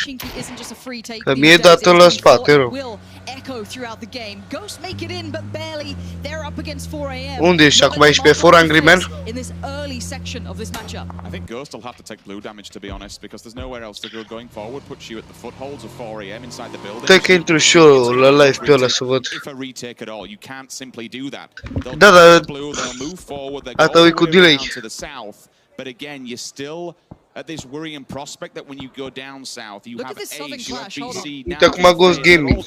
Chinky isn't just a free take. Will echo throughout the game. Ghost make it in, but barely. They're up against 4 AM. Unde ești acum? Ești pe 4 Angry Men? In this early section of this matchup. I think Ghost will have to take blue damage, to be honest, because there's nowhere else to go going forward. Puts you at the footholds of 4 AM inside the building. Stai că intru și eu la live pe ăla să văd. If a retake at all, you can't simply do that. Da, dar... They'll move forward. Asta e cu delay. To the south. But again, you're still at this worrying prospect that when you go down south, you have Age, you have BC, now acum Ghost Gaming.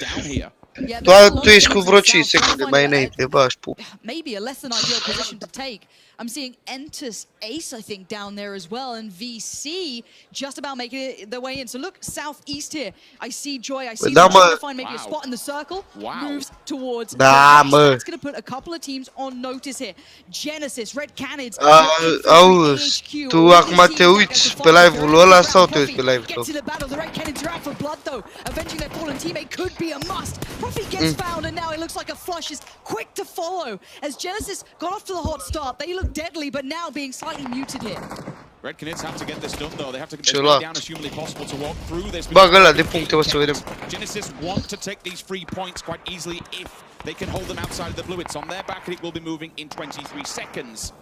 Tu ești cu vreo 5 secunde mai înainte, v-aș pup. Maybe a less than ideal position to take. I'm seeing Entus Ace, I think, down there as well, and VC just about making it their way in. So look, southeast here. I see Joy, I see them trying to find maybe a spot in the circle. Moves towards That's going to put a couple of teams on notice here. Genesis, Red Canids. Auzi, tu acum te uiți pe live-ul ăla sau te uiți pe live-ul tău? Get to the battle, the Red Canids are out for blood though. Avenging their fallen teammate could be a must. Profi gets found, and now it looks like a flush is quick to follow. As Genesis got off to the hot start, they look deadly, but now being slightly muted here. Red Canids have to get this done though. They have to get down as humanly possible to walk through this. Bagă ăla de puncte, o să vedem. Genesis want to take these 3 points quite easily if they can hold them outside of the blue. It's on their back, and it will be moving in 23 seconds.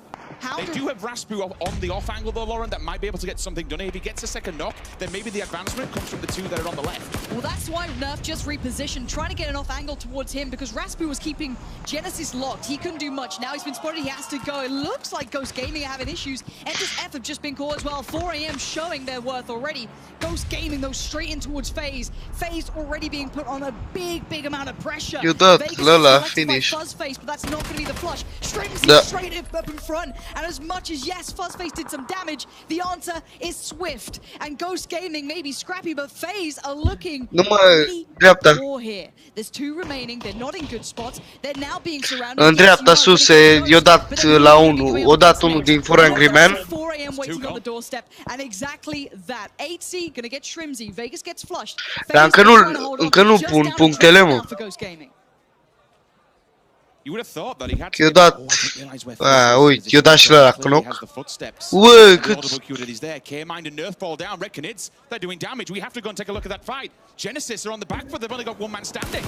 They do have Raspu on the off angle though, Lauren, that might be able to get something done. If he gets a second knock, then maybe the advancement comes from the 2 that are on the left. Well, that's why Nerf just repositioned, trying to get an off angle towards him because Raspu was keeping Genesis locked. He couldn't do much. Now he's been spotted, he has to go. It looks like Ghost Gaming are having issues. Entus F have just been caught as well. 4 AM showing their worth already. Ghost Gaming though straight in towards FaZe. FaZe already being put on a big amount of pressure. Finish. Fuzzface, but that's not going to be the flush. Strings straight up in front. And as much as yes, Fuzzface did some damage, the answer is swift. And Ghost Gaming may be scrappy, but FaZe are looking really poor here. There's 2 remaining. They're not in good spots. They're now being surrounded. În dreapta sus, i-o dat la 1. O dat unul din 4 Angry Men. 4 AM waiting on the doorstep, and exactly that. 8C gonna get Shrimzy. Vegas gets flushed. Dar încă nu pun punctele, mă. You would have thought that he had i-o dat... uite, i-o dat și la knock. Ui, cât... K-Mind and Nerf fall down. Red Canids, they're doing damage. We have to go and take a look at that fight. Genesis are on the back foot. They've only got 1 man standing.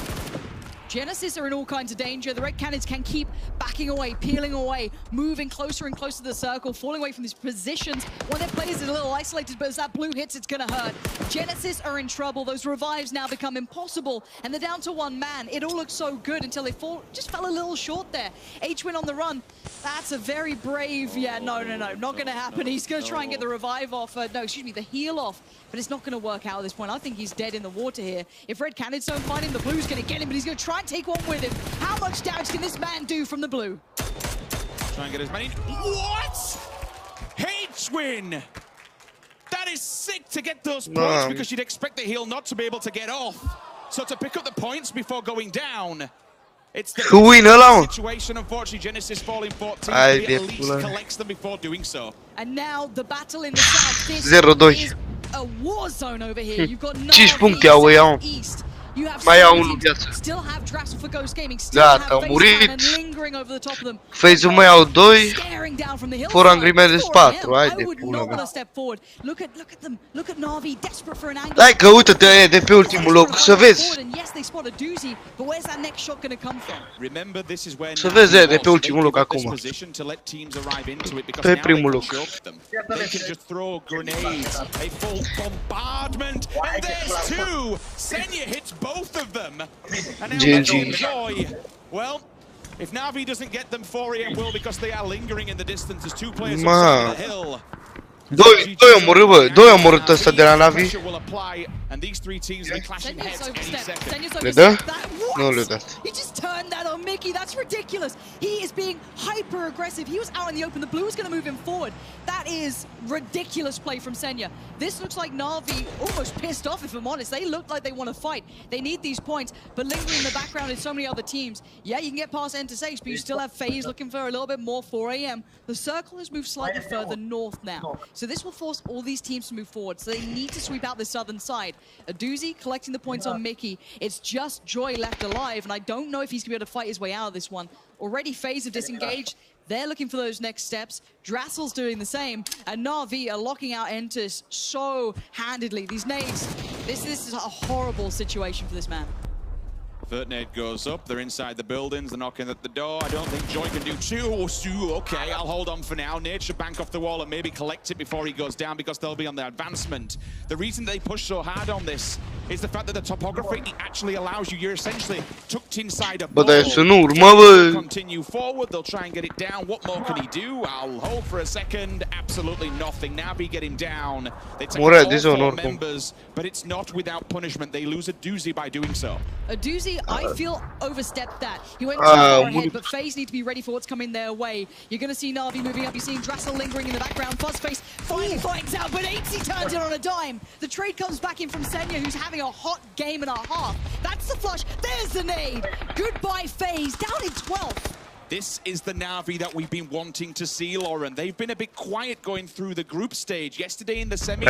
Genesis are in all kinds of danger. The Red Canids can keep backing away, peeling away, moving closer and closer to the circle, falling away from these positions. One of their players is a little isolated, but as that blue hits, it's going to hurt. Genesis are in trouble. Those revives now become impossible, and they're down to 1 man. It all looks so good until they just fell a little short there. H-Win on the run. That's a very brave... Yeah, no, not going to happen. He's going to try and get the revive off. The heal off. But it's not going to work out at this point. I think he's dead in the water here. If Red Canids don't find him, the blue's going to get him, but he's going to try and take one with him. How much damage can this man do from the blue? Try and get as many... What? H-Win! That is sick to get those points because you'd expect the heal not to be able to get off. So to pick up the points before going down, It's the Win ăla, mă. situation, unfortunately, Genesis falling 14, Hai but de at least pula. collects them before doing so. And now the battle in the south. This 0-2. is a war zone over here. You've got 5 Navi puncte au ei, au. southeast. You have Mai au Seven unul teams, viață. still have Drassel for Ghost Gaming, still Gata, have au Face murit. Cannon lingering over the top of them. FaZe-ul mai au 2. Staring down from the hillside. 4 Angry Madness 4. Hai I de would pula not want mea. to step forward. Look at them. Look at Navi, desperate for an angle. Hai că uite-te de pe ultimul loc, să vezi. And yes, they spot a doozy, but where's that next shot going to come from? Remember, this is where Să vezi de pe ultimul loc this acum. position to let teams arrive into it because Pe now primul they loc. can choke them. They can just throw grenades, a full bombardment, and there's two. Senya hits both of them, and now GG. they enjoy. Well, if Navi doesn't get them, 4AM will because they are lingering in the distance. There's two players on Ma. the hill. Doi omorât, bă. Doi omorât ăsta de la Navi. And these three teams will be clashing heads any second. Le dă? What? Nu le dat. He just turned that on Mickey. That's ridiculous. He is being hyper aggressive. He was out in the open. The blue was going to move him forward. That is ridiculous play from Senya. This looks like Navi almost pissed off, if I'm honest. They look like they want to fight. They need these points, but lingering in the background is so many other teams. Yeah, you can get past Enter Sage, but you still have FaZe looking for a little bit more. 4AM. The circle has moved slightly further north now. So this will force all these teams to move forward. So they need to sweep out the southern side. A doozy collecting the points on Mickey. It's just Joy left alive, and I don't know if he's going to be able to fight his way out of this one. Already FaZe have disengaged. They're looking for those next steps. Drassel's doing the same, and Na'Vi are locking out Entus so handedly. These nades, this is a horrible situation for this man. Vertnade goes up, they're inside the buildings, they're knocking at the door. I don't think Joy can do two. Okay, I'll hold on for now. Nade should bank off the wall and maybe collect it before he goes down because they'll be on the advancement. The reason they push so hard on this is the fact that the topography actually allows you. You're essentially tucked inside a ball. Bă, dar să nu urmă, bă. Continue forward, they'll try and get it down. What more can he do? I'll hold for a second. Absolutely nothing. Navi get him down. They take all four members, but it's not without punishment. They lose a doozy by doing so. A doozy, I feel, overstepped that. He went too far ahead, but FaZe need to be ready for what's coming their way. You're going to see Na'Vi moving up. You're seeing Drassel lingering in the background. Fuzzface finally finds out, but 80 turns it on a dime. The trade comes back in from Senya, who's having a hot game and a half. That's the flush. There's the nade. Goodbye, FaZe. Down in 12th. This is the Navi that we've been wanting to see, Lauren. They've been a bit quiet going through the group stage. Yesterday in the semi,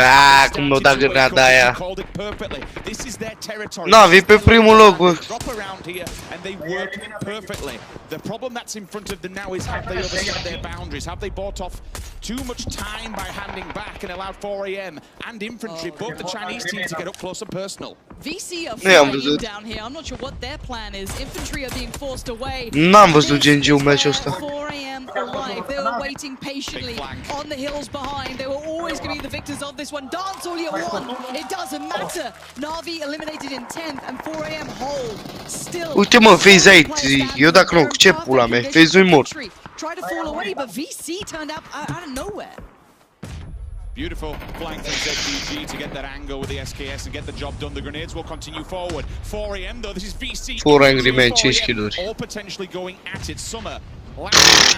called it perfectly. This is their territory. Navi pe primul loc, bă. Drop around here and they work perfectly. The problem that's in front of them now is have they overstepped their boundaries? Have they bought off too much time by handing back and allowed 4AM and Infantry, both the Chinese teams, to get up close and personal? VC are flying down here. I'm not sure what their plan is. Infantry are being forced away. N-am văzut GNG-ul meciul ăsta. 4AM alive. They were waiting patiently on the hills behind. They were always going to be the victors of this one. Dance all you want. It doesn't matter. Na'Vi eliminated in 10th and 4AM hold. Still. Uite mă, FaZe aici. Eu dacă nu, ce pula mea? FaZe nu-i mort. Tried to fall away, but VC turned up out of nowhere. Beautiful flank from ZDG to get that angle with the SKS and get the job done. The grenades will continue forward. 4AM though, this is VC. 4 Angry Men, 5 kill-uri. All potentially going at it. Summer,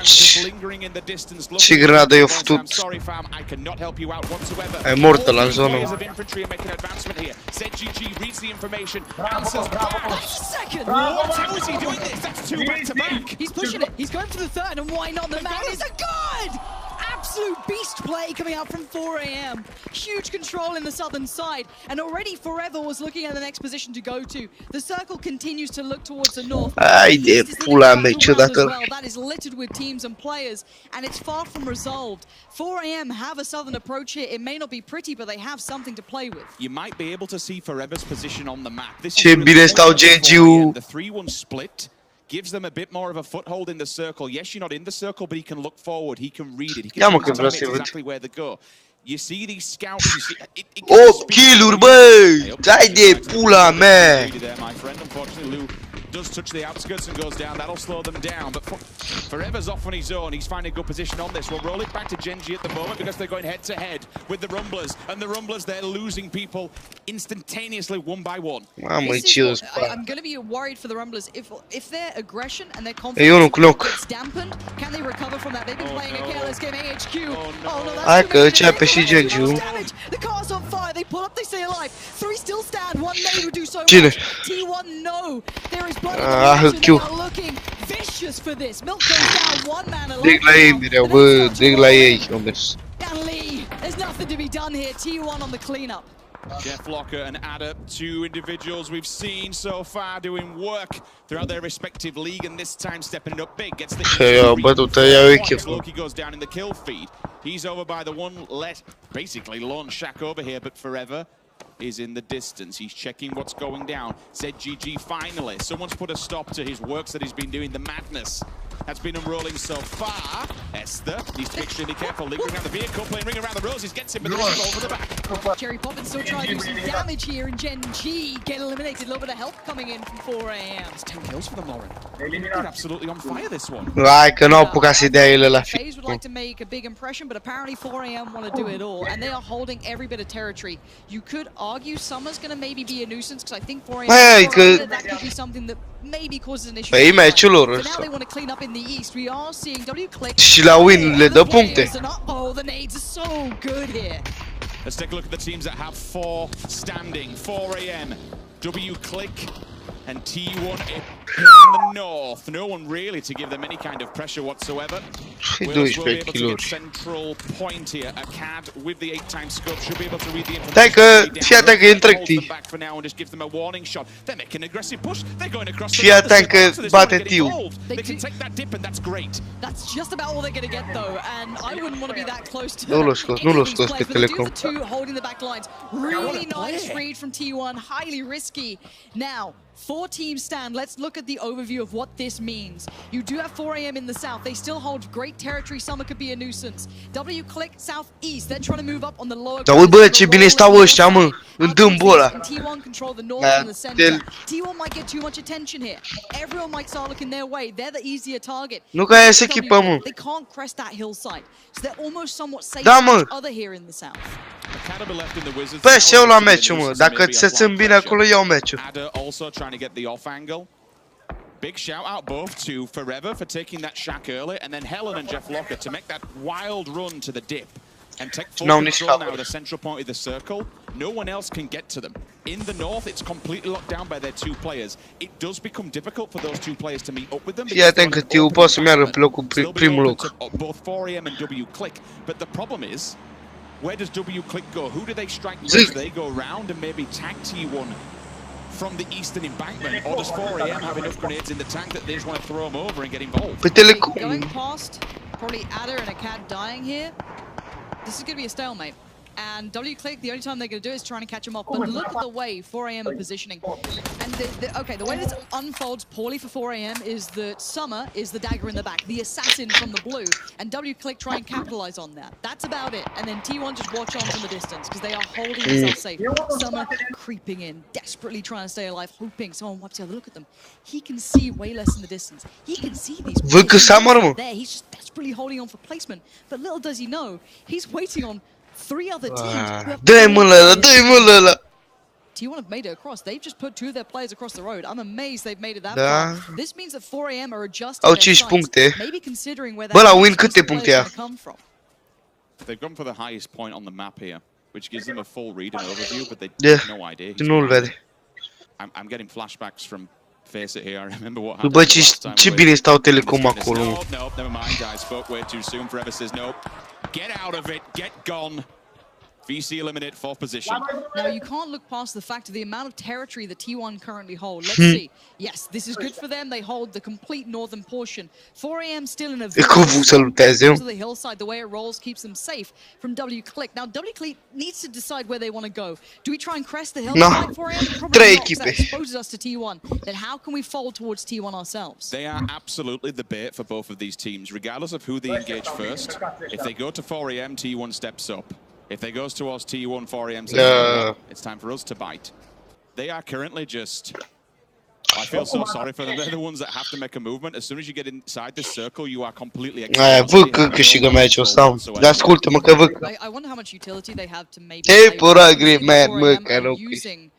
just lingering in the distance. Ce grenadă i-a făcut. Sorry fam, I cannot help you out whatsoever. E mortă la zonă. Infantry are making advancement here. ZGG reads the information, answers back. Second. How is he doing this? That's two back to back. He's pushing it. He's going for the third, and why not? The man is a god! Absolute beast play coming out from 4AM. Huge control in the southern side, and already Forever was looking at the next position to go to. The circle continues to look towards the north. Ai de pula mea, ciudată. That is littered with teams and players, and it's far from resolved. 4AM have a southern approach here. It may not be pretty, but they have something to play with. You might be able to see Forever's position on the map. This Ce bine stau GNG-ul. The 3-1 split gives them a bit more of a foothold in the circle. Yes, you're not in the circle, but he can look forward. He can read it. He can exactly where they go. You see these scouts. You see, it 8 kill-uri, băi! Hai de pula mea! My friend, unfortunately, Lou does touch the outskirts and goes down. That'll slow them down. But Forever's off on his own. He's finding a good position on this. We'll roll it back to Genji at the moment because they're going head to head with the Rumblers. And the Rumblers, they're losing people instantaneously one by one. I'm going to be worried for the Rumblers. If their aggression and their confidence gets dampened, can they recover from that? They've been playing a careless game. AHQ. Oh no, Hai că începe și Genji-ul. The car's on fire. They pull up, they stay alive. 3 still stand. 1 may do so much. Cine? T1 no. There is but in the Q. they are looking vicious for this. Milk goes down, one man alive Direct la ei, now, Mireu, and bă, they start to direct roll la in. ei au mers. And Lee, there's nothing to be done here. T1 on the cleanup. Jeff Locker and Adder, two individuals we've seen so far doing work throughout their respective league, and this time stepping it up big. Gets the Loki goes down in the kill feed. He's over by the one basically lone shack over here, but Forever is in the distance. He's checking what's going down. ZGG finally. Someone's put a stop to his works that he's been doing. The madness has been unrolling so far. Esther needs to be extremely careful. Lingering around the vehicle, playing ring around the roses, gets him, but the over the back. Cherry Poppin still trying to do some damage here, and Gen G get eliminated. A little bit of help coming in from 4 AM. It's 10 kills for them, Lauren. They're absolutely on fire, this one. Hai că n-au apucat să dea ele la FaZe would like to make a big impression, but apparently 4 AM want to do it all, and they are holding every bit of territory. You could argue Summer's going to maybe be a nuisance, because I think 4 AM that could be something that maybe causes an issue. Păi meciul lor For now ăsta. they want to clean up in the east. We are seeing WClick. Și la win le dă puncte. Oh, the nades are so good here. Let's take a look at the teams that have 4 standing. 4 AM, WClick, and T1 in the north. No one really to give them any kind of pressure whatsoever. Willis will be able to get central point here. A CAD with the 8x scope should be able to read the information. Fii atent că intră activ. Back for now and just give them a warning shot. They're making an aggressive push. They're going across the Fii atent că bate Tiu. They can take that dip and that's great. That's just about all they're going to get though, and I wouldn't want to be that close to Nu l-a scos pe Telecom. the two holding the back lines. Really nice read from T1, highly risky. Now, 4 teams stand. Let's look at the overview of what this means. You do have 4 AM in the south. They still hold great territory. Summer could be a nuisance. WClick southeast. They're trying to move up on the lower. Dar uite, bă, ce bine stau ăștia, mă. În dâmbul ăla. T1 control the north and the center. T1 might get too much attention here. Everyone might start looking their way. They're the easier target. Nu că aia se echipă, mă. They can't crest that hillside. So they're almost somewhat safe Da, from mă. each other here in the south. Păi și eu la meciul, mă. Dacă ți se țin bine acolo, iau meciul. Adder also trying to get the off angle. Big shout out both to Forever for taking that shack early, and then Helen and Jeff Locker to make that wild run to the dip and take full control now of the central point of the circle. No one else can get to them. In the north, it's completely locked down by their 2 players. It does become difficult for those 2 players to meet up with them. Fii atent că Tiu poate să meargă pe locul primul loc. Both 4AM and WClick, but the problem is, where does WClick go? Who do they strike with? Do they go around and maybe tag T1 from the eastern embankment, or does 4AM have enough grenades in the tank that they just want to throw them over and get involved? Pe Telecom. Going past, probably Adder and a CAD dying here. This is going to be a stalemate. And WClick, the only time they're going to do it is trying to catch him off. But look at the way 4AM are positioning. And the way this unfolds poorly for 4AM is that Summer is the dagger in the back, the assassin from the blue, and WClick try and capitalize on that. That's about it. And then T1 just watch on from the distance because they are holding themselves safe. Summer creeping in, desperately trying to stay alive, hoping someone wipes out. Look at them. He can see way less in the distance. He can see these. Văd că Summer, mă. There, he's just desperately holding on for placement. But little does he know, he's waiting on 3 other teams. Dă-i mă ăla, dă-i mă ăla. T1 have made it across. They've just put 2 of their players across the road. I'm amazed they've made it that far. This means that 4AM are adjusting Au their 5 puncte. sights, maybe considering where Bă, la that win câte puncte ia? come from. They've gone for the highest point on the map here, which gives them a full read and overview, but they have no idea. Nu-l vede. I'm getting flashbacks from Face It here. I remember what După happened. ce bine stau Telecom acolo. Nope, never mind. I spoke way too soon. Forever says nope. Get out of it. Get gone. VC eliminate 4th position. Now, you can't look past the fact of the amount of territory that T1 currently hold. Let's see. Yes, this is good for them. They hold the complete northern portion. 4AM still in a very to the hillside. The way it rolls keeps them safe from WClick. Now, WClick needs to decide where they want to go. Do we try and crest the hillside 4AM? Probably not, that exposes us to T1. Then how can we fold towards T1 ourselves? They are absolutely the bait for both of these teams, regardless of who they engage first. If they go to 4AM, T1 steps up. If they goes towards T1, 4AM says, it's time for us to bite. They are currently just... I feel so sorry for them. They're the ones that have to make a movement. As soon as you get inside this circle, you are completely exposed. Văd că câștigă meciul ăsta. Dar ascultă-mă că văd. I wonder how much utility they have to maybe... Ce poragri, mă, că nu using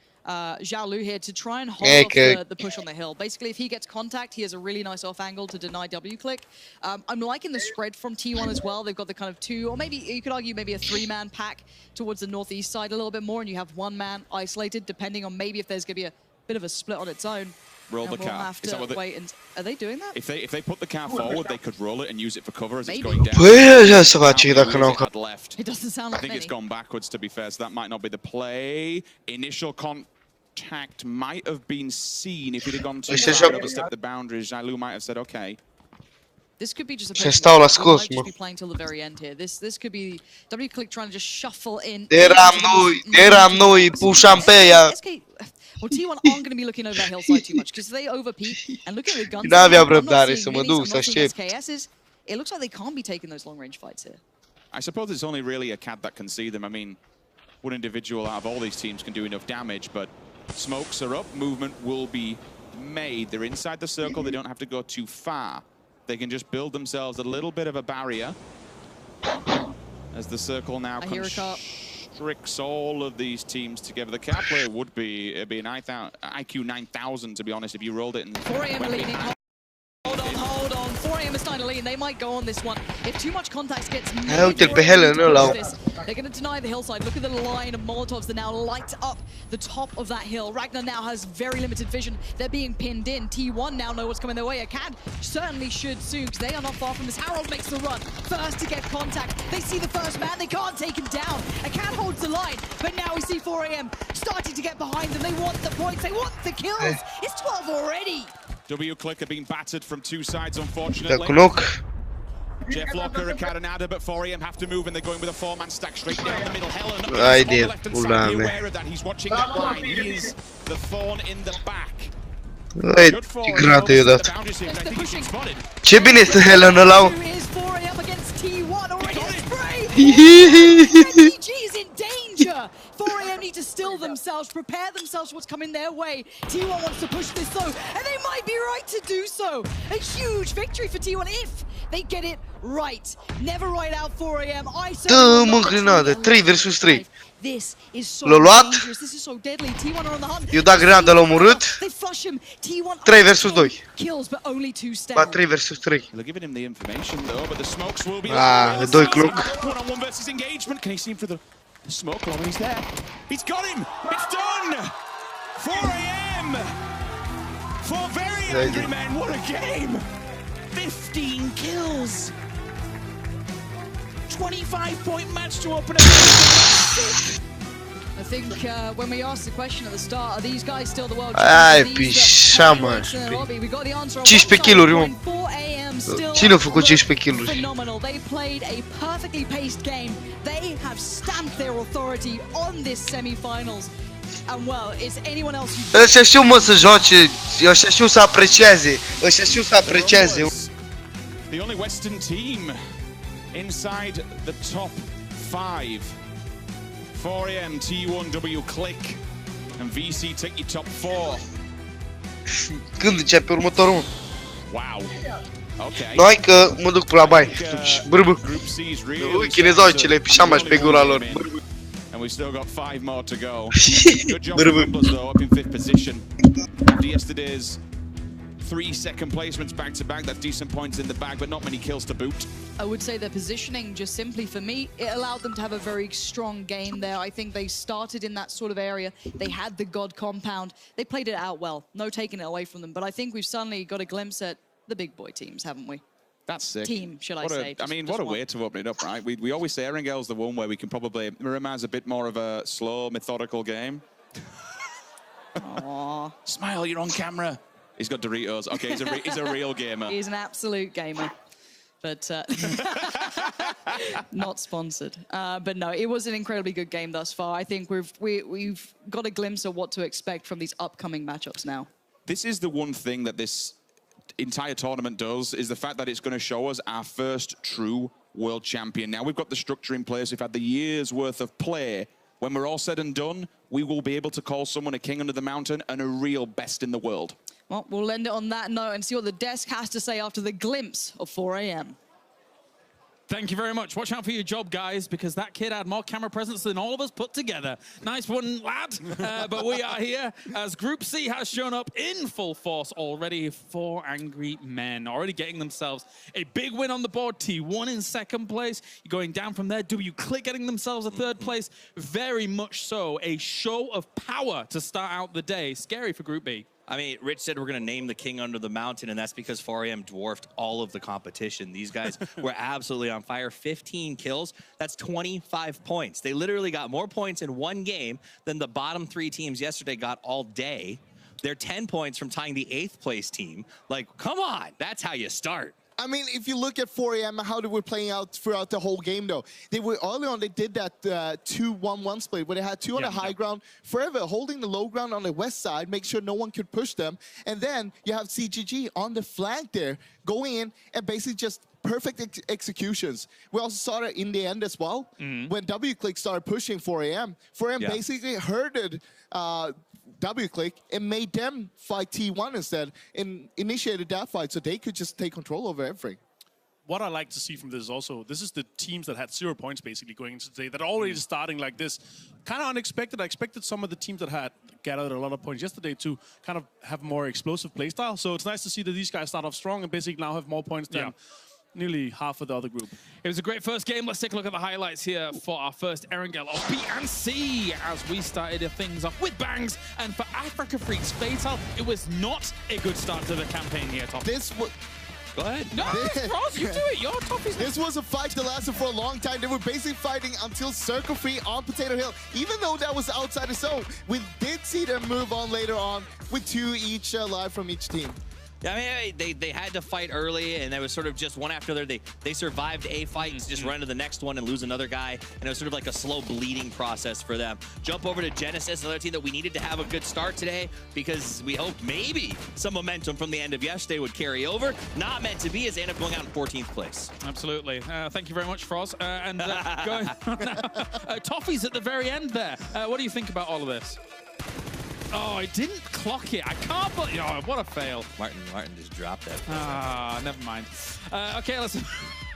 Xiaolu here to try and hold off the push on the hill. Basically, if he gets contact, he has a really nice off angle to deny WClick. I'm liking the spread from T1 as well. They've got the kind of 2, or maybe you could argue maybe a 3-man pack towards the northeast side a little bit more, and you have 1 man isolated, depending on maybe if there's going to be a bit of a split on its own. Roll the We'll car. have Is that to what they, wait and are they doing that? if they put the car forward, they could roll it and use it for cover as Maybe. it's going down. Păi, să faci How dacă many nu wheels it had left. It doesn't sound I like think it's many. gone backwards, to be fair, so that might not be the play. Initial contact might have been seen if he'd have gone too Este far joc- and overstepped the boundaries. Jailu might have said, okay. This could be just a Se patient stau la game. We scos, might just mă. be playing till the very end here. This could be W-Click trying to just shuffle in. Eram noi, pușam pe ea. Well, T1 aren't going to be looking over that hillside too much because they overpeak and looking at the guns. N-aveam I'm not răbdare seeing să mă minis, duc, I'm să not seeing aștept. SKSs. It looks like they can't be taking those long-range fights here. I suppose it's only really a cat that can see them. I mean, one individual out of all these teams can do enough damage, but smokes are up, movement will be made. They're inside the circle, they don't have to go too far. They can just build themselves a little bit of a barrier as the circle now constricts all of these teams together. The cat player would be, it'd be an IQ 9000, to be honest, if you rolled it. 4 AM leading. Hold on. 4 AM is starting to lead. They might go on this one. If too much contact gets made, Uite-l pe Helen ăla. they're going to deny the hillside. Look at the line of Molotovs that now light up the top of that hill. Ragnar now has very limited vision. They're being pinned in. T1 now know what's coming their way. Acad certainly should soon because they are not far from this. Harold makes the run. First to get contact. They see the first man. They can't take him down. Acad holds the line. But now we see 4 AM starting to get behind them. They want the points. They want the kills. It's 12 already. W-Click are being battered from two sides, unfortunately. Cunoc. Jeff Locker, Ricard and Ada, but 4AM have to move and they're going with a four-man stack straight down the middle. Helen on Ai the de left hand pula side, be mea. aware of that. He's watching that line. He is the thorn in the back. Ei, Good for ce him. granată i-a dat. The boundary seems like he's been spotted. Ce bine este Helen ăla. Is 4 AM against T1 already a spray. ENG is in danger. 4 AM need to still themselves, prepare themselves for what's coming their way. T1 wants to push this though, and they might be right to do so. A huge victory for T1 if they get it right. Never write out 4 AM. Dă mă grenadă, 3 versus 3. This is so L-a luat. dangerous. This is so deadly. T1 are on the hunt. Eu da grenada, l-a omorât. They flush him. T1 3 versus 2. kills, but only 2 Ba stand. 3 versus 3. They're giving him the information though, but the smokes will be. Ah, doi cloc. One-on-one versus engagement. Can he see him through the smoke? Oh, he's there. He's got him. It's done. 4 AM. For very angry men. What a game. 15 kills. 25-point match to open up. I think when we asked the question at the start, are these guys still the world Ai, champions? pișa, mă. We got the answer on 15 kiluri, mă. 4 AM still Cine a făcut 15 kiluri? phenomenal. They played a perfectly paced game. They have stamped their authority on this semi-finals. And well, is anyone else who... Ăștia știu, mă, să joace. Ăștia știu să aprecieze. Ăștia știu să aprecieze. The only Western team inside the top 5. 4AM, T1W Click, and VC take you top 4. Când începe următorul, mă? Wow. Okay. Noi că mă duc pe la baie. Brâbă. Group C's really Ui, chinezoicele, pișamași pe gura lor. And we still got 5 more to go. Good job for Brâbă. Rumblers though, up in 5th position. After yesterday's 3 second placements back to back, that's decent points in the bag, but not many kills to boot. I would say their positioning, just simply for me, it allowed them to have a very strong game there. I think they started in that sort of area. They had the God compound. They played it out well. No taking it away from them. But I think we've suddenly got a glimpse at the big boy teams, haven't we? That's sick. Team, should I say. I mean, what a way to open it up, right? We always say Erengel's the one where we can probably... Mirima's a bit more of a slow, methodical game. Aww. Smile, you're on camera. He's got Doritos. Okay, he's a real gamer. He's an absolute gamer. But not sponsored. But no, it was an incredibly good game thus far. I think we've got a glimpse of what to expect from these upcoming matchups now. This is the one thing that this entire tournament does, is the fact that it's going to show us our first true world champion. Now we've got the structure in place. We've had the year's worth of play. When we're all said and done, we will be able to call someone a king under the mountain and a real best in the world. Well, we'll end it on that note and see what the desk has to say after the glimpse of 4 AM. Thank you very much. Watch out for your job, guys, because that kid had more camera presence than all of us put together. Nice one, lad. But we are here as Group C has shown up in full force already. 4 angry men already getting themselves a big win on the board. T1 in 2nd place. Going down from there. W-Click getting themselves a 3rd place. Very much so a show of power to start out the day. Scary for Group B. I mean, Rich said we're going to name the king under the mountain, and that's because 4AM dwarfed all of the competition. These guys were absolutely on fire. 15 kills. That's 25 points. They literally got more points in one game than the bottom 3 teams yesterday got all day. They're 10 points from tying the 8th place team. Like, come on. That's how you start. I mean, if you look at 4AM, how they were playing out throughout the whole game, though. They were early on, they did that 2-1-1 split where they had 2 on the high ground, forever holding the low ground on the west side, make sure no one could push them. And then you have CGG on the flank there, going in and basically just perfect executions. We also saw that in the end as well, when WClick started pushing 4AM. 4AM basically herded WClick and made them fight T1 instead and initiated that fight so they could just take control over everything. What I like to see from this is also, this is the teams that had 0 points basically going into today that are already starting like this. Kind of unexpected. I expected some of the teams that had gathered a lot of points yesterday to kind of have more explosive playstyle. So it's nice to see that these guys start off strong and basically now have more points than nearly half of the other group. It was a great first game. Let's take a look at the highlights here for our first Erangel of B and C as we started things off with bangs. And for Africa Freaks Fatal, it was not a good start to the campaign here, Top. This was... Go ahead. No, Ross, you do it. Your Toffee's... This was a fight that lasted for a long time. They were basically fighting until Circle Free on Potato Hill. Even though that was outside the zone, we did see them move on later on with 2 each alive from each team. Yeah, I mean, they had to fight early, and it was sort of just one after the other. They survived a fight to just run to the next one and lose another guy, and it was sort of like a slow bleeding process for them. Jump over to Genesis, another team that we needed to have a good start today because we hoped maybe some momentum from the end of yesterday would carry over. Not meant to be as they end up going out in 14th place. Absolutely. Thank you very much, Froz. Going Toffee's at the very end there. What do you think about all of this? Oh, I didn't clock it. I can't believe... Oh, what a fail. Martin just dropped that. Ah, never mind. Okay, let's...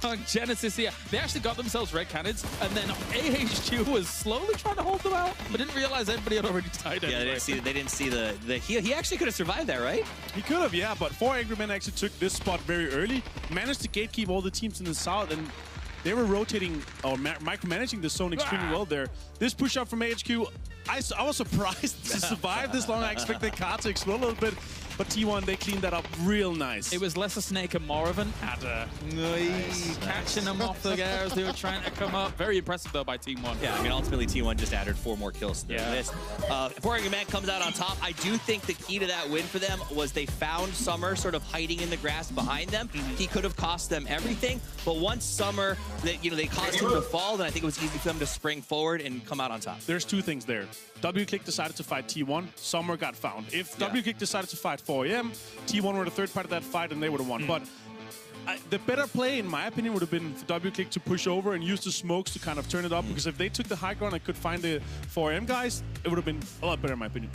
on Genesis here. They actually got themselves red cannons, and then AHQ was slowly trying to hold them out, but didn't realize everybody had already died anyway. Yeah, they didn't see the heal. He actually could have survived that, right? He could have, yeah, but 4 Angry Men actually took this spot very early, managed to gatekeep all the teams in the south, and they were rotating or micromanaging the zone extremely well there. This push up from AHQ, I was surprised to survive this long. I expected Car to explode a little bit, but T1, they cleaned that up real nice. It was less a snake and more of an adder. Nice. Catching them off the gear as they were trying to come up. Very impressive, though, by Team 1. Yeah, I mean, ultimately, T1 just added 4 more kills to their list. 4 Angry Men comes out on top. I do think the key to that win for them was they found Summer sort of hiding in the grass behind them. He could have cost them everything, but once Summer, they caused him to fall, then I think it was easy for them to spring forward and come out on top. There's 2 things there. WClick decided to fight T1, Summer got found. If WClick decided to fight 4AM, T1 were the third part of that fight and they would have won. But the better play, in my opinion, would have been for WClick to push over and use the smokes to kind of turn it up, because if they took the high ground and could find the 4AM guys, it would have been a lot better, in my opinion.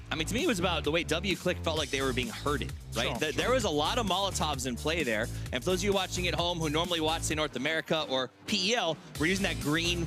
I mean, to me, it was about the way WClick felt like they were being herded, right? Sure. There was a lot of Molotovs in play there. And for those of you watching at home who normally watch, say, North America or PEL, we're using that green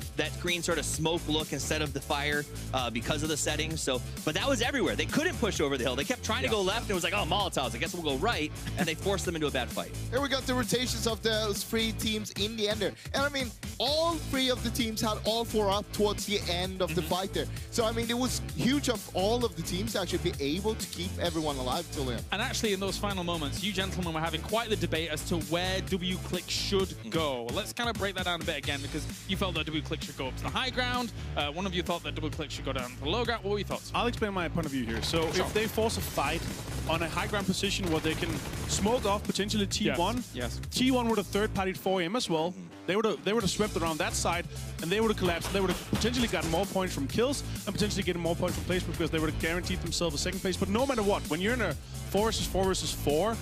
sort of smoke look instead of the fire because of the settings. So, but that was everywhere. They couldn't push over the hill. They kept trying to go left, and it was like, oh, Molotovs, I guess we'll go right. And they forced them into a bad fight. Here we got the rotations of those 3 teams in the end there. And I mean, all 3 of the teams had all 4 up towards the end of the fight there. So, I mean, it was huge of all of the teams to actually be able to keep everyone alive till then. And actually, in those final moments, you gentlemen were having quite the debate as to where WClick should go. Let's kind of break that down a bit again, because you felt that WClick should go up to the high ground. One of you thought that WClick should go down to the low ground. What were your thoughts? I'll explain my point of view here. So if they force a fight on a high ground position where they can smoke off potentially T1, T1 would have third-partied 4AM as well. They would have swept around that side, and they would have collapsed. They would have potentially gotten more points from kills and potentially getting more points from placement, because they would have guaranteed themselves a second place. But no matter what, when you're in a 4 versus 4 versus 4,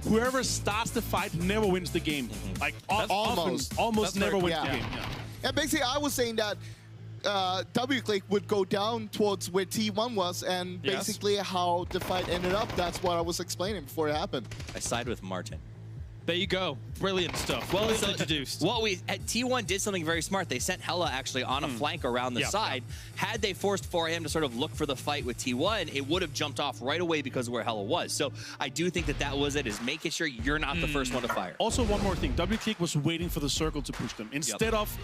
whoever starts the fight never wins the game. Like almost never wins the game. Yeah. And basically, I was saying that WClick would go down towards where T1 was, and basically how the fight ended up, that's what I was explaining before it happened. I side with Martin. There you go. Brilliant stuff. Well introduced. T1 did something very smart. They sent Hella actually on a flank around the side. Had they forced 4AM to sort of look for the fight with T1, it would have jumped off right away because of where Hella was. So I do think that was it, is making sure you're not the first one to fire. Also, one more thing. WClick was waiting for the circle to push them. Instead of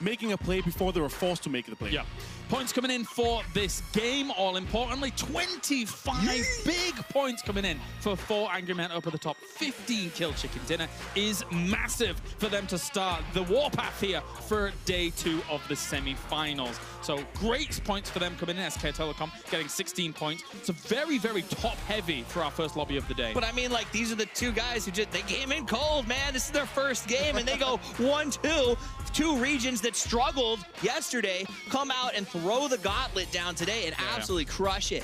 making a play before they were forced to make the play. Yeah. Points coming in for this game, all importantly. 25 big points coming in for 4 Angry Men up at the top. 15 kill chicken dinner is massive for them to start the warpath here for day 2 of the semi-finals. So great points for them coming in. SK Telecom getting 16 points. So very, very top-heavy for our first lobby of the day. But I mean, like, these are the 2 guys who they came in cold, man. This is their first game, and they go 1-2. 2 regions that struggled yesterday come out and throw the gauntlet down today and absolutely crush it.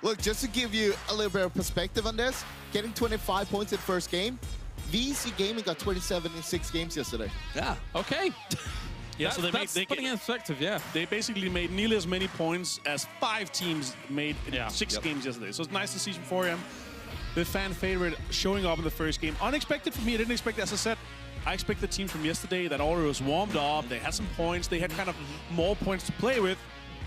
Look, just to give you a little bit of perspective on this, getting 25 points in first game, VC Gaming got 27 in 6 games yesterday. Yeah. Okay. Yeah, so that's putting it in perspective, yeah. They basically made nearly as many points as 5 teams made in 6 games yesterday. So it's nice to see from 4M, the fan favorite, showing up in the first game. Unexpected for me. I didn't expect, as I said, I expect the team from yesterday that already was warmed up. They had some points. They had kind of more points to play with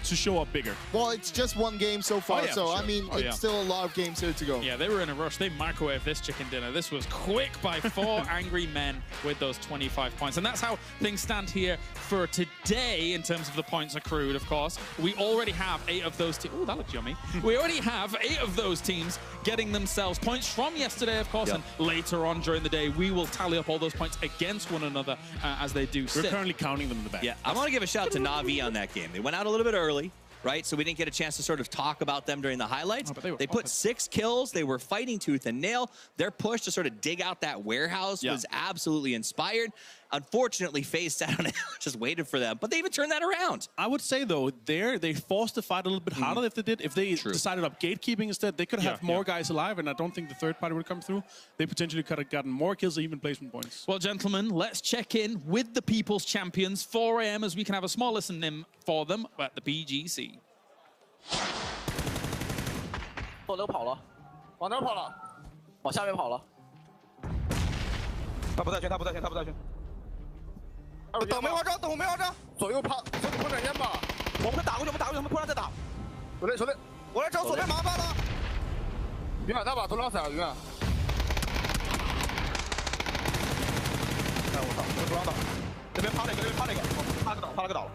to show up bigger. Well, it's just 1 game so far, so sure. I mean, it's still a lot of games here to go. Yeah, they were in a rush. They microwaved this chicken dinner. This was quick by 4 Angry Men with those 25 points. And that's how things stand here for today in terms of the points accrued, of course. We already have 8 of those teams. Oh, that looks yummy. We already have 8 of those teams getting themselves points from yesterday, of course, and later on during the day, we will tally up all those points against one another as they do sit. We're currently counting them in the back. Yeah, I want to give a shout out to Na'Vi on that game. They went out a little bit early, right? So we didn't get a chance to sort of talk about them during the highlights. They put 6 kills. They were fighting tooth and nail. Their push to sort of dig out that warehouse was absolutely inspired. Unfortunately, FaZe sat on it, just waited for them, but they even turned that around. I would say, though, they forced the fight a little bit harder if they did. If they decided up gatekeeping instead, they could have more guys alive, and I don't think the third party would come through. They potentially could have gotten more kills or even placement points. Well, gentlemen, let's check in with the People's Champions, 4 AM, as we can have a small listen in for them at the PGC. 往哪跑了？往哪跑了？往下面跑了。他不在圈，他不在圈，他不在圈。等梅花招，等梅花招，左右跑，左右跑两间吧。我们打过去，我们打过去，他们突然再打。手雷，手雷，我来找左边麻烦了。远远那把都拉死了，远远。哎，我操，这不让打。这边趴了一个，这边趴了一个，趴个倒，趴了个倒了。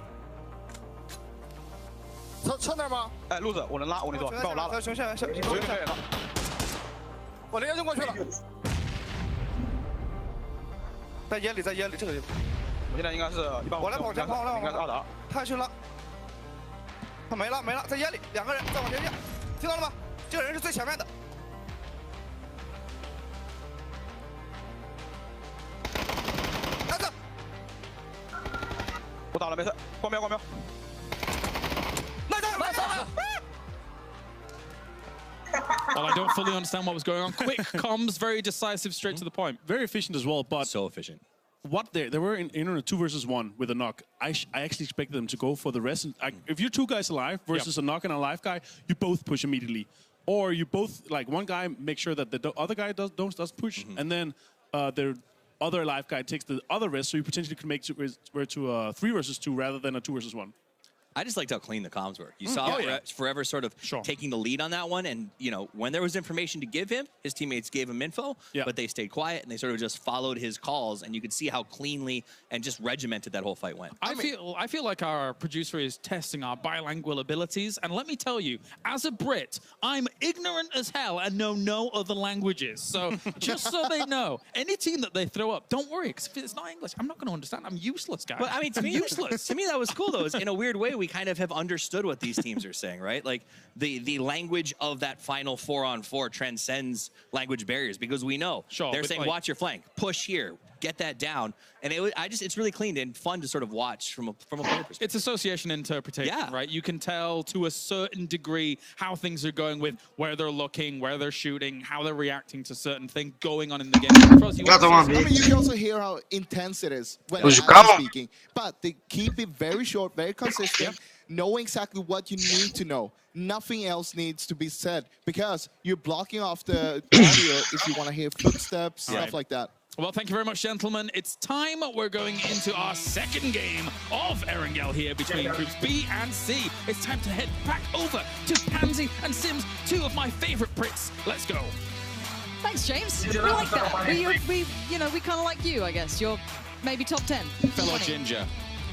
车那儿吗？哎，路子，我能拉，我跟你说，你帮我拉了。行，行，行，我可以了。我连扔过去了。在烟里，在烟里，这个地方。我现在应该是一般。我来跑前跑了，应该是2打2。太逊了。他没了，没了，在烟里，2个人再往前进，听到了吗？这个人是最前面的。来着。我打了，没事，光标，光标。 Well, I don't fully understand what was going on. Quick comms, very decisive, straight to the point. Very efficient as well, but so efficient. What they were in a 2 versus 1 with a knock. I actually expected them to go for the rest. If you're 2 guys alive versus a knock and a live guy, you both push immediately, or you both like one guy make sure that the other guy does push, and then the other live guy takes the other rest, so you potentially could make it to a 3 versus 2 rather than a 2 versus 1. I just liked how clean the comms were. You saw Forever sort of taking the lead on that one, and you know when there was information to give him, his teammates gave him info, but they stayed quiet and they sort of just followed his calls, and you could see how cleanly and just regimented that whole fight went. I feel like our producer is testing our bilingual abilities, and let me tell you, as a Brit, I'm ignorant as hell and know no other languages. So just so they know, any team that they throw up, don't worry, because if it's not English, I'm not going to understand. I'm useless, guys. But I mean, to me, useless. To me, that was cool though. Is in a weird way, we kind of have understood what these teams are saying, right? Like the language of that final 4-on-4 transcends language barriers because we know they're saying, like, watch your flank, push here, get that down, and it's really clean and fun to sort of watch from a player perspective. It's association interpretation, right? You can tell to a certain degree how things are going with where they're looking, where they're shooting, how they're reacting to certain things going on in the game. I mean, you can also hear how intense it is when they're speaking, but they keep it very short, very consistent. Know exactly what you need to know. Nothing else needs to be said because you're blocking off the audio if you want to hear footsteps, stuff like that. Well, thank you very much, gentlemen. It's time. We're going into our second game of Erangel here between groups B and C. It's time to head back over to Pansy and Sims, 2 of my favorite Brits. Let's go. Thanks, James. We like that. We kind of like you, I guess. You're maybe top 10. Fellow Ginger.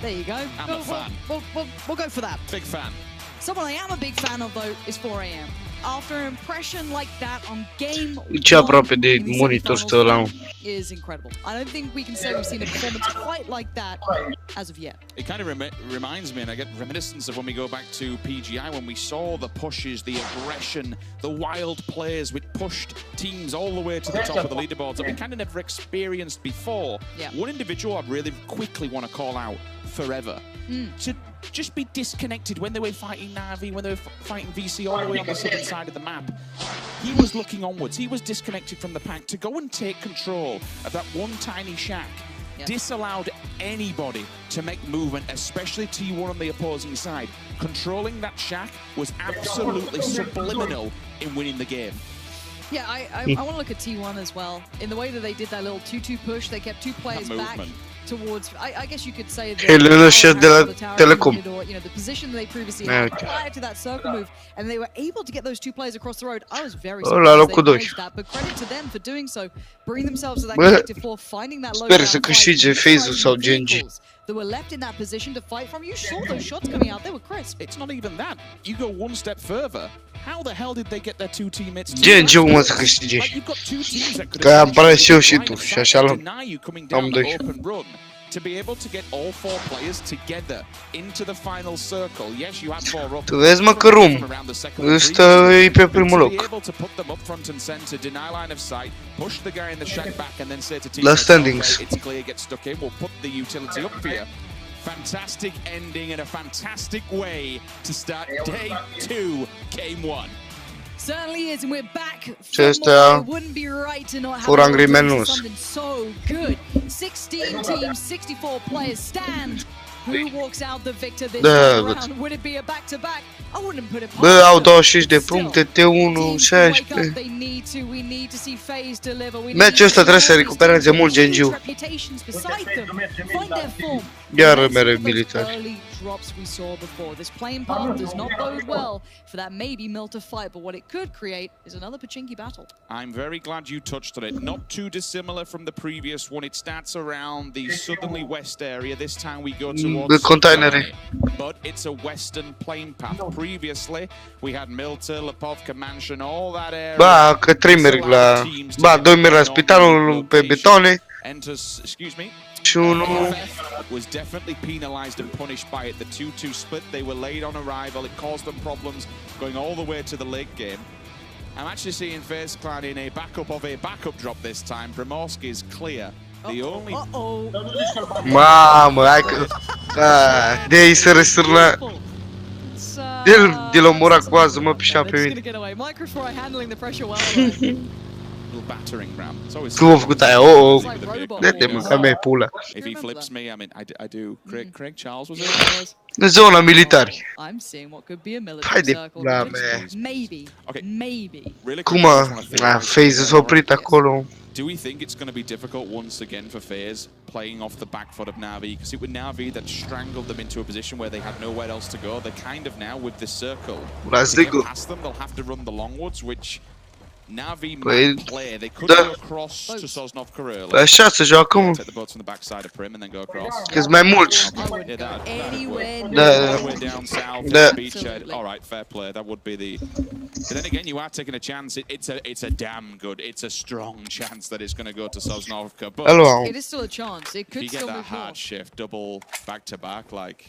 There you go. I'm a fan. We'll go for that. Big fan. Someone I am a big fan of, though, is 4AM. After an impression like that on game Ce aproape one de in the monitor semifinals, stă ăla. is incredible. I don't think we can say we've seen a performance quite like that as of yet. It kind of reminds me, and I get reminiscence of when we go back to PGI, when we saw the pushes, the aggression, the wild players which pushed teams all the way to the top of the leaderboards that we kind of never experienced before. Yeah. One individual I really quickly want to call out forever. To just be disconnected when they were fighting Na'Vi, when they were fighting VC all the way on the southern side of the map. He was looking onwards. He was disconnected from the pack to go and take control of that one tiny shack. Yep. Disallowed anybody to make movement, especially T1 on the opposing side. Controlling that shack was absolutely subliminal in winning the game. Yeah, I want to look at T1 as well. In the way that they did that little 2-2 push, they kept 2 players back towards, I guess you could say the Telecom. or, you know, the position that they previously had prior to that circle move, and they were able to get those 2 players across the road. I was very surprised they managed that, but credit to them for doing so, bringing themselves to that collective floor, finding that low Sper să câștige FaZe sau GNG. that were left in that position to fight from. You saw those shots coming out, they were crisp. It's not even that. You go one step further. How the hell did they get their 2 teammates? GNG-ul mă să câștige. You've got 2 teams that could Că am parat eu și tu și așa deny you coming down the open run. To be able to get all 4 players together into the final circle. Yes, you had 4 up. Tu vezi mă că rum, ăsta e pe primul loc. To be able to put them up front and center, deny line of sight, push the guy in the shack back, and then say to team, La standings. it's clear, get stuck in. We'll put the utility up for you. Fantastic ending and a fantastic way to start day 2, game 1. Certainly is, and we're back. It wouldn't be right to not for Angry have Menus. something so good. 16 teams, 64 players stand. Who walks out the victor this round? Would it be a back-to-back? I wouldn't put it past Bă, au them. 25 de puncte, T1, 16. Meciul ăsta trebuie să recupereze mult GNG-ul. Iar mere militari. Drops we saw before. This playing path does not bode well for that maybe Milta fight, but what it could create is another Pachinki battle. I'm very glad you touched on it. Not too dissimilar from the previous one. It starts around the southerly west area. This time we go towards the container. But it's a western plain path. Previously, we had Milta, Lepovka Mansion, all that area. Ba, că 3 merg la... Ba, 2 merg la spitalul pe betone. Enters, excuse me. Și unul... was definitely penalized and punished by it. The 2-2 split, they were late on arrival. It caused them problems going all the way to the late game. I'm actually seeing FaZe Clan in a backup of a backup drop this time. Primorski is clear. The only... Mamă, hai că... De aici se răstârnă... De-l omora cu ază, mă pișea pe mine. battering ram. Tu a făcut aia, dă-te mă, că mi-ai pula. If he flips me, I mean, I do. Craig Charles was it? În zona militari. I'm seeing what could be a military Hai de circle. pula mea. Maybe. Cum FaZe s-a oprit acolo. Do we think it's going to be difficult once again for FaZe playing off the back foot of Na'Vi? Because it was Na'Vi that strangled them into a position where they had nowhere else to go. They're kind of now with this circle. To get past them, they'll have to run the longwards, which Na'Vi might play. They could go across to Sosnovka early. Așa se joacă, mă. Take the boats from the backside of Prim and then go across. Că-s mai mulți. Down south, beachhead. All right, fair play. That would be the. But then again, you are taking a chance. It's a damn good. It's a strong chance that it's going to go to Sosnovka. But it is still a chance. It could still move more. If you get that hard shift, double back to back, like.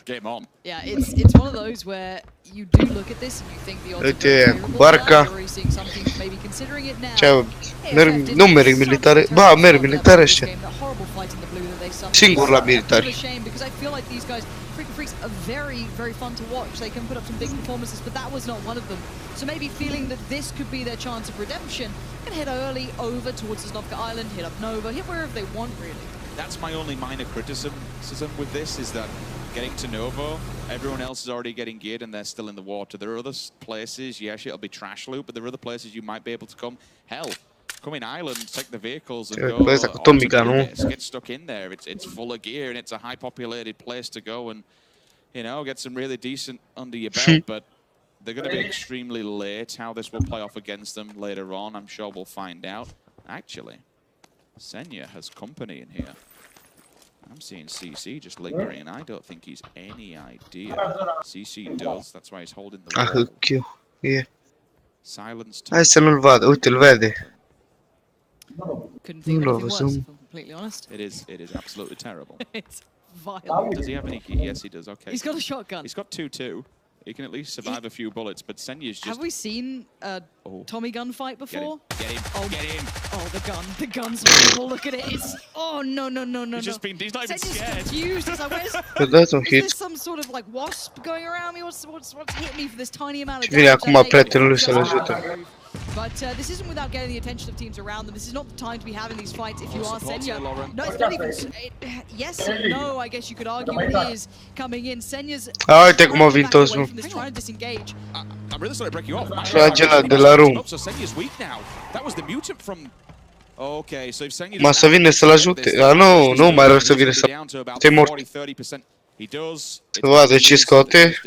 Game on. Yeah, it's one of those where you do look at this and you think the odds are very seeing some teams maybe considering it now. Nu merg militare. Ba, merg militare ăștia. Singur la militari. Because I feel like these guys, Freaking Freaks, are very fun to watch. They can put up some big performances, but that was not one of them. So maybe feeling that this could be their chance of redemption, can head early over towards Sosnovka Island, hit up Nova, hit wherever they want really. That's my only minor criticism with this, is that getting to Novo, everyone else is already getting geared and they're still in the water. There are other places, yes, it'll be trash loot, but there are other places you might be able to come. Hell, come in Island, take the vehicles and go get stuck in there. It's full of gear and it's a high populated place to go and, you know, get some really decent under your belt, but they're going to be extremely late. How this will play off against them later on, I'm sure we'll find out. Actually, Senya has company in here. I'm seeing CC just lingering, and I don't think he's any idea. CC does, that's why he's holding the wall. Occhio. Yeah. Silence. Hai să nu-l vadă. Uite, îl vede. Couldn't think of No, anything worse, some- if I'm completely honest. It is absolutely terrible. It's violent. Does he have any key? Yes, he does. Okay. He's got a shotgun. He's got 2-2. He can at least survive a few bullets, but Senya's just... Have we seen a Tommy gun fight Get before? him. Get him. Oh. Get him. Oh, the gun. The gun's horrible. Look at it. It's... Oh, no, no, no, no, He's no. just been... He's not even Senya's scared. confused. It's like, where's... Că dați un Is hit. there some sort of like wasp going around me? What's hit me for this tiny amount of Și vine damage acum I'm taking? prietenul lui să-l ajute. But this isn't without getting the attention of teams around them. This is not the time to be having these fights if you are Support Senya. here, Lauren. No, it's not even... yes and no, I guess you could argue it is coming in. Senya's... Uite cum au venit toți, mă. trying to disengage. I'm really sorry to break you off. Trage la de la room. So Senya's weak now. That was the mutant from... Okay, so if Senya... Ma să vină să-l ajute. Nu, nu mai rău să vină să... Te-ai mort. He does. Să vadă ce scoate.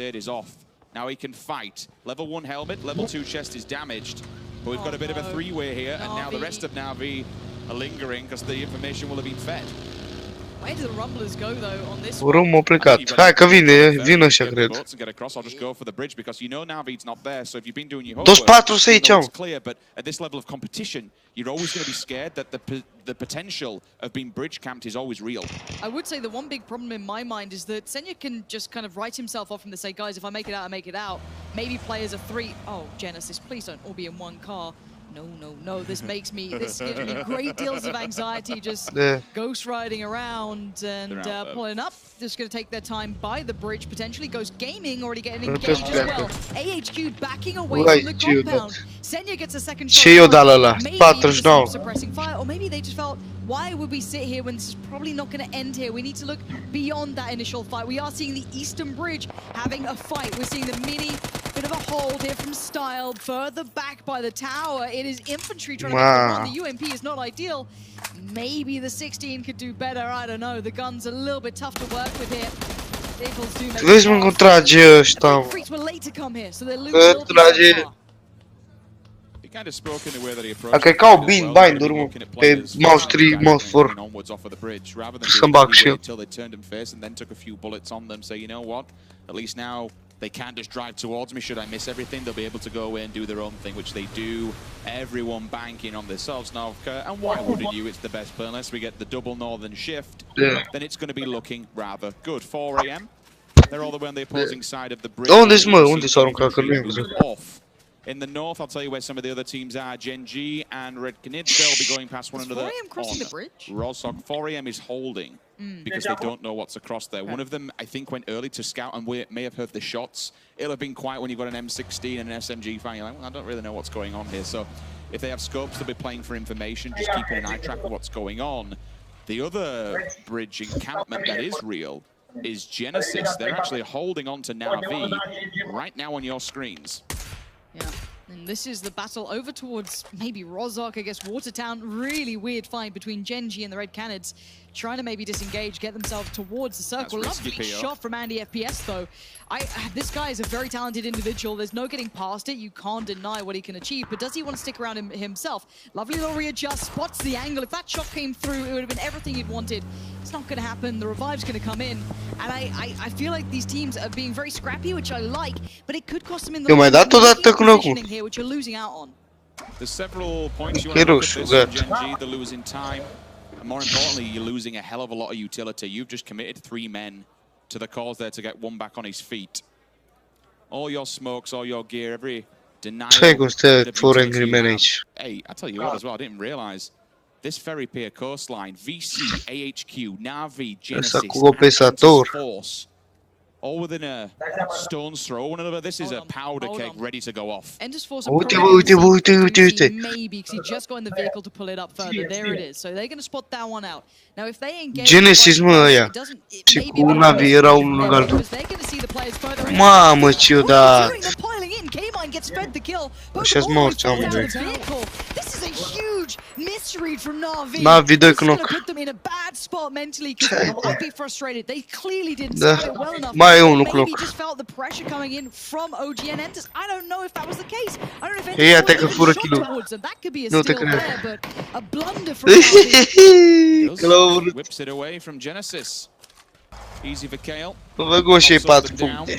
Now he can fight. Level 1 helmet, level 2 chest is damaged. But we've got a bit of a three-way here, and now the rest of Na'Vi are lingering because the information will have been fed. Where do the Rumblers go though on this? Rum a plecat. Hai că vine așa, cred. I'll just go for the bridge because you know Navid's not there. So if you've been doing your Toți homework, patru să aici, you know mă. it's clear. But at this level of competition, you're always going to be scared that the potential of being bridge camped is always real. I would say the one big problem in my mind is that Senya can just kind of write himself off and say, guys, if I make it out, I make it out. Maybe players of 3. Oh, Genesis, please don't all be in one car. No, no, no. This gives me great deals of anxiety. Just ghost riding around and pulling up. Just going to take their time by the bridge. Potentially Ghost Gaming already getting engaged as well. AHQ backing away from the compound. Senya gets a second shot. Maybe suppressing fire, or maybe they just felt, why would we sit here when this is probably not going to end here? We need to look beyond that initial fight. We are seeing the Eastern Bridge having a fight. We're seeing the mini bit of a hold here from Style, further back by the tower. It is infantry trying to make the run. The UMP is not ideal. Maybe the 16 could do better. I don't know. The gun's a little bit tough to work with here. Vehicles do make Vezi, mă, cum trage ăștia. Freaks were late to come here, so they're losing. Trage. Kind of spoke in the way that he approached. Dacă ca o bind-uri, mă, pe mouse 3, mouse 4. Să-mi bag și eu. Until they turned him face and then took a few bullets on them. So you know what? At least now they can't just drive towards me. Should I miss everything, they'll be able to go away and do their own thing, which they do. Everyone banking on themselves now. And why wouldn't you? It's the best play. Unless we get the double northern shift, then it's going to be looking rather good. 4 AM. They're all the way on the opposing side of the bridge. Unde-s, mă? Unde s-au aruncat? Că nu i-am văzut. In the north, I'll tell you where some of the other teams are. Gen G and Red Knid, they'll be going past one another. 4AM crossing the bridge? Rosok. 4AM is holding because they don't know what's across there. One of them, I think, went early to scout and we may have heard the shots. It'll have been quiet when you've got an M16 and an SMG firing. You're like, well, I don't really know what's going on here. So if they have scopes, they'll be playing for information, just keeping an eye track of what's going on. The other bridge encampment that is real is Genesis. They're actually holding on to Na'Vi right now on your screens. Yeah, and this is the battle over towards maybe Rozhok, I guess Watertown. Really weird fight between Genji and the Red Canids, trying to maybe disengage, get themselves towards the circle. Lovely shot from Andy FPS though. This guy is a very talented individual. There's no getting past it. You can't deny what he can achieve, but does he want to stick around himself? Lovely little readjust, spots the angle. If that shot came through, it would have been everything he'd wanted. It's not going to happen. The revive's going to come in, and I feel like these teams are being very scrappy, which I like, but it could cost them in the positioning here, which you're losing out on. There's several points you want to look at this in Gen G. They're losing time, and more importantly, you're losing a hell of a lot of utility. You've just committed 3 men to the cause there to get one back on his feet. All your smokes, all your gear, every denial. Hey, I tell you what as well, I didn't realize. This Ferry Pier coastline, VC, AHQ, Na'Vi, Genesis, Force, all within a stone's throw one another. This is a powder keg ready to go off. Enders Force maybe because he just got in the vehicle to pull it up further. There it is. So they're going to spot that one out. Now if they engage, Genesis, mă, ăia. Și cu Na'Vi era unul lângă altul. Mamă, ce ciudat. Așa-s morți amândoi. This is a huge miss Nice read from Na'Vi. Na'Vi dă This is going knock. to put them in a bad spot mentally because they might be frustrated. They clearly didn't Da. scout it well enough. Mai e unul Maybe knock. just felt the pressure coming in from OGN Enters. I don't know if that was the case. I don't know if Ia te Enters că even fură shot kill-ul. towards them. That could be a Nu te steal cred. there, but a blunder from Na'Vi. Că l-au vrut. Whips it away from Genesis. Easy for Kale. Vă gol și ei Pops up 4 the down. puncte.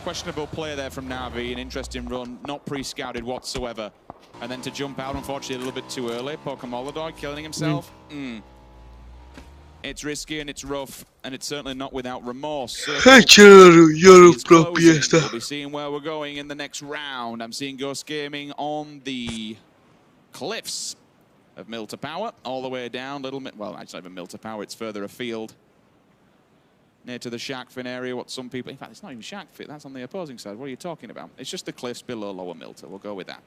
Questionable player there from Navi, an interesting run, not pre-scouted whatsoever. And then to jump out, unfortunately, a little bit too early. Pokemolodog killing himself. It's risky and it's rough, and it's certainly not without remorse. Hai ce iară Is proprie closing. asta. We'll be seeing where we're going in the next round. I'm seeing Ghost Gaming on the cliffs of Milta Power, all the way down. Well, actually, not even Milta Power. It's further afield, near to the shark fin area. What some people, in fact, it's not even shark fin. That's on the opposing side. What are you talking about? It's just the cliffs below Lower Milta. We'll go with that.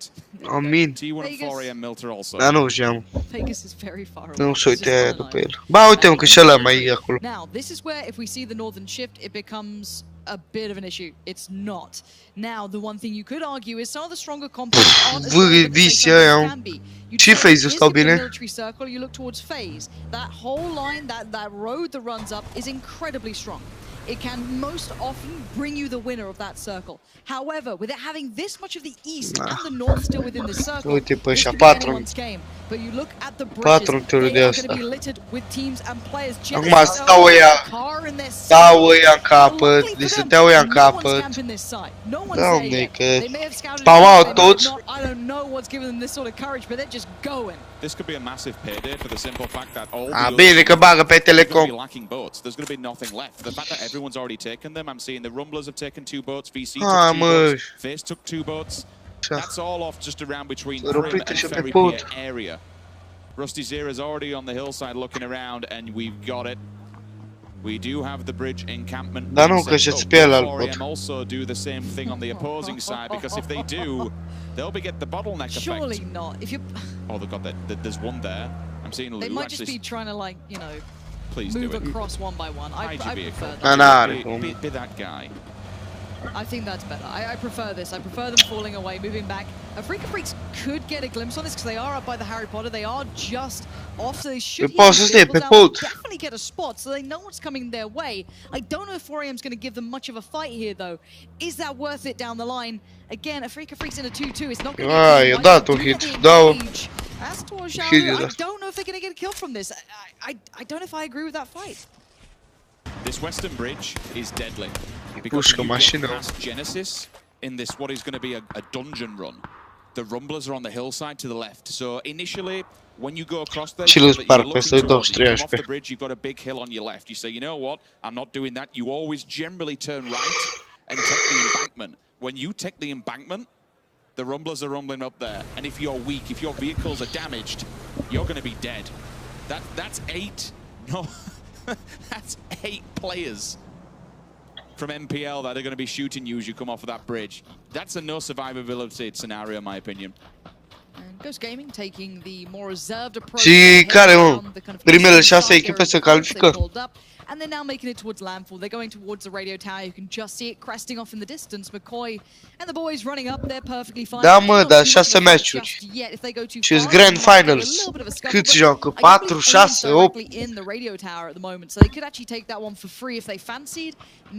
Amin. T1 and 4am Milta also. Dar nu știam. Vegas is very far away. Nu se It's just uite aia one după line. el. Ba, uite-mă că și ăla mai e acolo. Now, this is where if we see the Northern shift, it becomes a bit of an issue. It's not. Now, the one thing you could argue is some of the stronger components aren't as relevant as they Visi aia sometimes au. can be. You Și try to phase-ul stau give the bine. military circle, you look towards phase. That whole line, that road that runs up is incredibly strong. It can most often bring you the winner of that circle. However, with it having this much of the east and the north still within the circle, Uite pe this ăștia, could be 4 anyone's game. But you look at the bridges, Patru tururi they de are asta. going to be littered with teams and players. Acum stau ăia, stau ăia în capăt, li stăteau ăia în capăt. Doamne, că spamau toți. I don't know what's given them this sort of courage, but they're just going. This could be a massive payday for the simple fact that all the A, other bine că bagă pe teams are going to be Telecom. lacking boats. There's going to be nothing left. The fact that everyone's already taken them, I'm seeing the Rumblers have taken 2 boats, VC took Ah, 2 mă. boats, Face took 2 boats. Așa. That's all off just around between S-a Prim răpit and așa pe Ferry pod. Pier area. Rusty Zera's already on the hillside looking around, and we've got it. We do have the bridge encampment. Dar nu, being că set și-ți up. pe el al 4am bot. also do the same thing on the opposing side, because if they do, they'll be get the bottleneck effect. Surely not. If you, Oh, they've got that. There's one there. I'm seeing Lou they might just actually. be trying to like, you know, Please move do it. across one by one. I IGB prefer account. that. N-are Be, cum. be that guy. I think that's better. I prefer this. I prefer them falling away, moving back. Freaka Freaks could get a glimpse on this because they are up by the Harry Potter. They are just off, so they should Pe pod să stai, pe pod. definitely get a spot, so they know what's coming their way. I don't know if 4am is going to give them much of a fight here, though. Is that worth it down the line? Again, a Freaka Freaks in a 2-2. It's not going to Ah, i-a dat un hit. Da-o. As to Xiao, Hit I ăla. don't know if they're going to get a kill from this. I don't know if I agree with that fight. This western bridge is deadly because pușcă you get mașină. past Genesis in this what is going to be a dungeon run. The Rumblers are on the hillside to the left. So initially, when you go across there, Și you know îl that sparg you're pe looking să-i dau towards it. You come off 13. the bridge, you've got a big hill on your left. You say, you know what? I'm not doing that. You always generally turn right and take the embankment. When you take the embankment, the Rumblers are rumbling up there. And if you're weak, if your vehicles are damaged, you're going to be dead. That's 8. No, that's 8 players from MPL that are going to be shooting you as you come off of that bridge. That's a no survivability scenario, in my opinion. And Ghost Gaming taking the more reserved approach. Și care, mă? The kind of Primele 6 side echipe se there califică. they pulled up, and they're now making it towards landfall. They're going towards the radio tower. You can just see it cresting off in the distance. McCoy and the boys running up. They're perfectly fine. Da, They're mă, not dar too 6 much of a threat meciuri. just yet. If they go too Și-s far, Grand they might get a Finals. little bit of a scuffle, Câți but joacă? I 4, believe 6, Aim's 8? directly in the radio tower at the moment, so they could actually take that one for free if they fancied.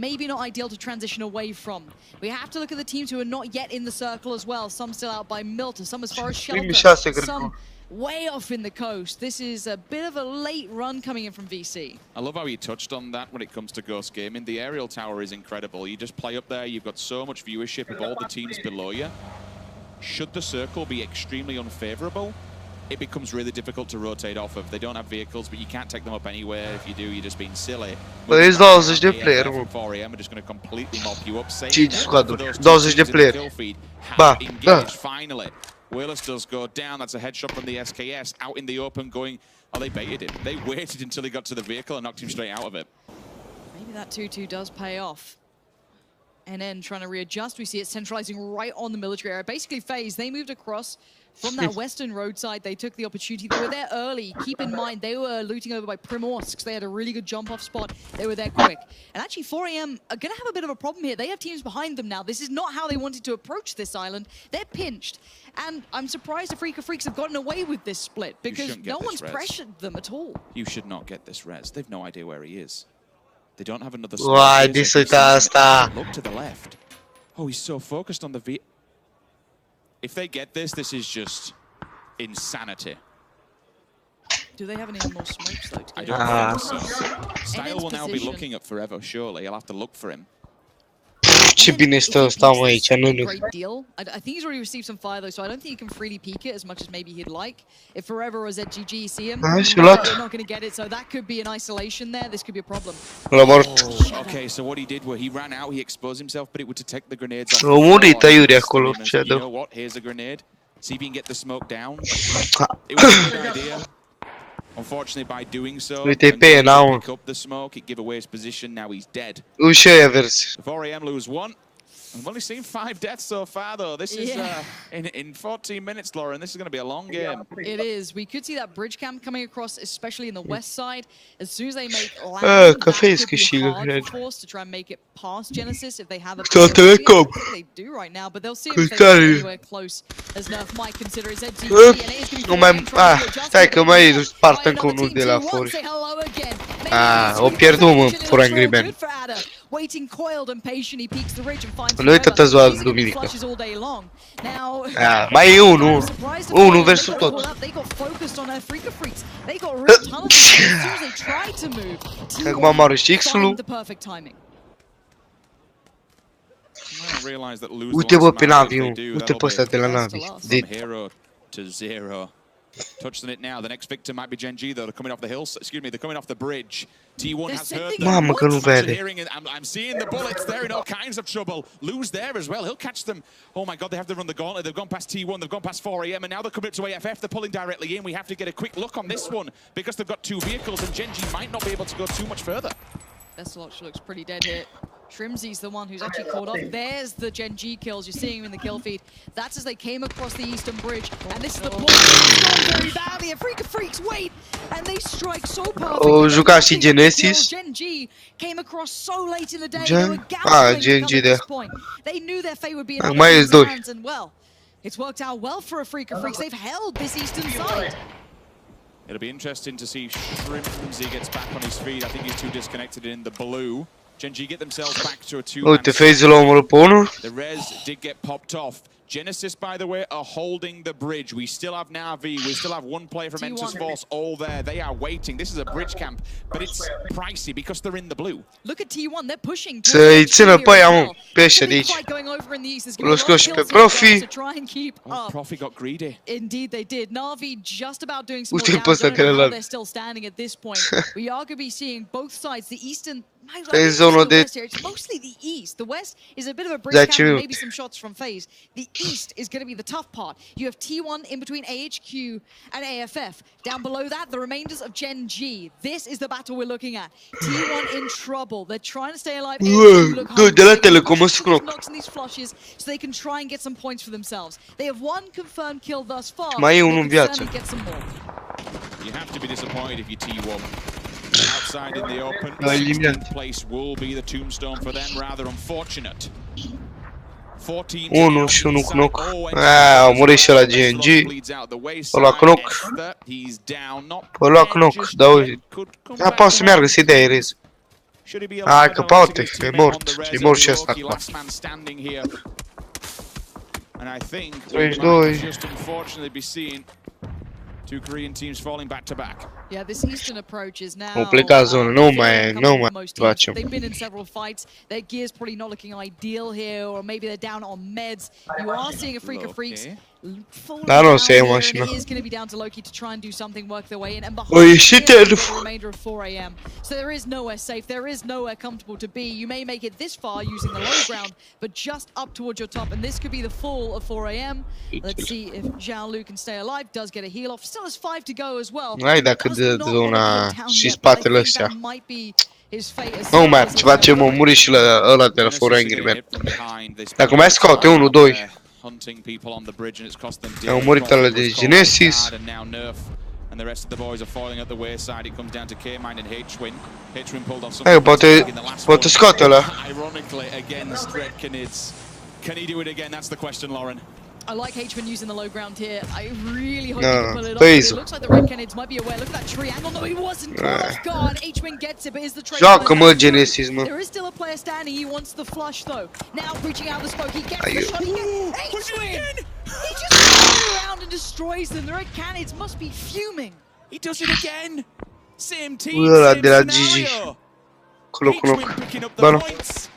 Maybe not ideal to transition away from. We have to look at the teams who are not yet in the circle as well. Some still out by Milton, some as far as Primii Shelter, 6, cred some că. way off in the coast. This is a bit of a late run coming in from VC. I love how you touched on that when it comes to Ghost Gaming. The aerial tower is incredible. You just play up there, you've got so much viewership of all the teams below you. Should the circle be extremely unfavorable, it becomes really difficult to rotate off of. They don't have vehicles, but you can't take them up anywhere. If you do, you're just being silly. Păi ești 20 de player, mă. 4am are just going to completely mop you up. Saying 5 that squaduri, for those 20 de teams in the player. kill feed have Ba, da. engaged finally. Willis does go down. That's a headshot from the SKS out in the open going, oh, they baited him. They waited until he got to the vehicle and knocked him straight out of it. Maybe that 2-2 does pay off. And then trying to readjust, we see it centralizing right on the military area. Basically, FaZe, they moved across from that western roadside, they took the opportunity. They were there early. Keep in mind, they were looting over by Primorsk. They had a really good jump-off spot. They were there quick. And actually, 4AM are going to have a bit of a problem here. They have teams behind them now. This is not how they wanted to approach this island. They're pinched. And I'm surprised the Freaka Freaks have gotten away with this split because no one's pressured them at all. You should not get this res. They've no idea where he is. They don't have another Uai, disso asta. Look to the left. Oh, he's so focused on the V. If they get this, this is just insanity. Do they have any more smokes though? I don't think so. Style will now be looking up forever, surely. He'll have to look for him. Ce bine stăm aici, nu. Great deal. I think he's already received some fire though, so I don't think he can freely peek it as much as maybe he'd like. If Forever or ZGG see him, they're not going to get it, so that could be an isolation there. This could be a problem. Okay, so what he did was he ran out, he exposed himself, but it would detect the grenades off. L-a murit aiurea acolo, You know what? Here's a grenade. See if you can get the smoke down. It was a good idea. Unfortunately, by doing so, pick up the smoke, it gave away his position. Now he's dead. Uși aia verzi. 4AM lose one. I've only seen 5 deaths so far, though. This is in 14 minutes, Lauren. This is going to be a long game. It is. We could see that bridge camp coming across, especially in the west side. As soon as they make land, that could be hard for Force to try and make it past Genesis if they have a they do right now, but they'll see if they get anywhere close. As Nerf might consider it ZGG. Nu mai... stai că mai spart încă unul de la Force. O pierdut, mă, for Angry Man. Waiting coiled and patient, he peeks the ridge and finds Nu uita-te ziua de duminică. Mai e unul. Unul versus tot. Acum mă și X-ul. Uite bă pe Navi, uite pe ăsta de la Navi. Touching it now. The next victim might be Gen G, though. They're coming off the hills. Excuse me, they're coming off the bridge. T1 has heard them. Mamă că nu vede. I'm seeing the bullets. They're in all kinds of trouble. Lose there as well. He'll catch them. Oh my God, they have to run the gauntlet. They've gone past T1. They've gone past 4AM, and now they're coming up to AFF. They're pulling directly in. We have to get a quick look on this one because they've got 2 vehicles, and Gen G might not be able to go too much further. Veselotch looks pretty dead here. Shrimzy's the one who's actually caught up. There's the Gen G kills. You're seeing him in the kill feed. That's as they came across the eastern bridge. And this is the point. It's gone very badly. A Freaka Freaks wait. And they strike so perfectly. O juca și Genesis. Gen G came across so late in the day. They were galloping at this point. They knew their fate would be in other hands. And well, it's worked out well for a Freaka Freaks. They've held this eastern side. It'll be interesting to see if Shrimzy gets back on his feet. I think he's too disconnected in the blue. Gen G get themselves back to a 2-man. Uite, FaZe-ul a omorât pe unul. The res did get popped off. Genesis, by the way, are holding the bridge. We still have Navi. We still have one player from Enter's Force all there. They are waiting. This is a bridge camp, but it's pricey because they're in the blue. Look at T1. They're pushing. Să-i țină pe aia, mă, pe ăștia de aici. L-o scos și pe Profi. Profi got greedy. Indeed they did. Navi just about doing some more damage. I don't know how they're still standing at this point. We are going to be seeing both sides. The eastern... It's mostly the east. The west is a bit of a bridge camp and maybe some shots from FaZe. The east is going to be the tough part. You have T1 in between AHQ and AFF. Down below that, the remainders of Gen G. This is the battle we're looking at. T1 in trouble. They're trying to stay alive. Knocks in these flushes so they can try and get some points for themselves. They have 1 confirmed kill thus far. Mai e unul în viață. You have to be disappointed if you T1. Outside in the open, place will be the tombstone for them. Rather unfortunate. 14 unul și unul knock. A murit și la GNG. Ăla knock. Ăla knock, da uite. Da, poate să meargă, să-i dea erez. Hai că poate, e mort. E mort și ăsta acum. 32. 2 Korean teams falling back to back. Yeah, this eastern approach is now. They've been in several fights. Their gear's probably not looking ideal here, or maybe they're down on meds. You are seeing a Freaka Freaks. Da, nu se ia mașina. It is going to be down to Loki to try and do something, work their way in. And behind the remainder of 4AM. So there is nowhere safe. There is nowhere comfortable to be. You may make it this far using the low ground, but just up towards your top. And this could be the fall of 4AM. Let's see if Zhao can stay alive. Does get a heal off. Still has 5 to go as well. Hai dacă de zona și spatele ăstea. Nu mai ceva ce m-a murit și la ăla de la 4 Angry Man. Dacă mai scoate 1, 2. hunting people on the bridge, and it's cost them. È un morito di Genesis. And now Nerf and the rest of the boys are foiling at the wayside. It comes down to K-Mine and H-Win. H-Win pulled off something in the last one. Scotola. Ironically, against Red Canids. Can he do it again? That's the question, Lauren. I like H-Man using the low ground here. I really hope he No, can pull it off. please. It looks like the Red Canids might be aware. Look at that triangle. No, he wasn't. Caught off guard. H-Man gets it, but is the trade? Joga-mă, Genesis, mă. There is still a player standing. He wants the flush, though. Now, reaching out the smoke. He gets the shot. H-Man! He just turns around and destroys them. The Red Canids must be fuming. He does it again. Same team, Ăla same de la GG. scenario. Coloc. H-Win picking up the Bă, nu. points.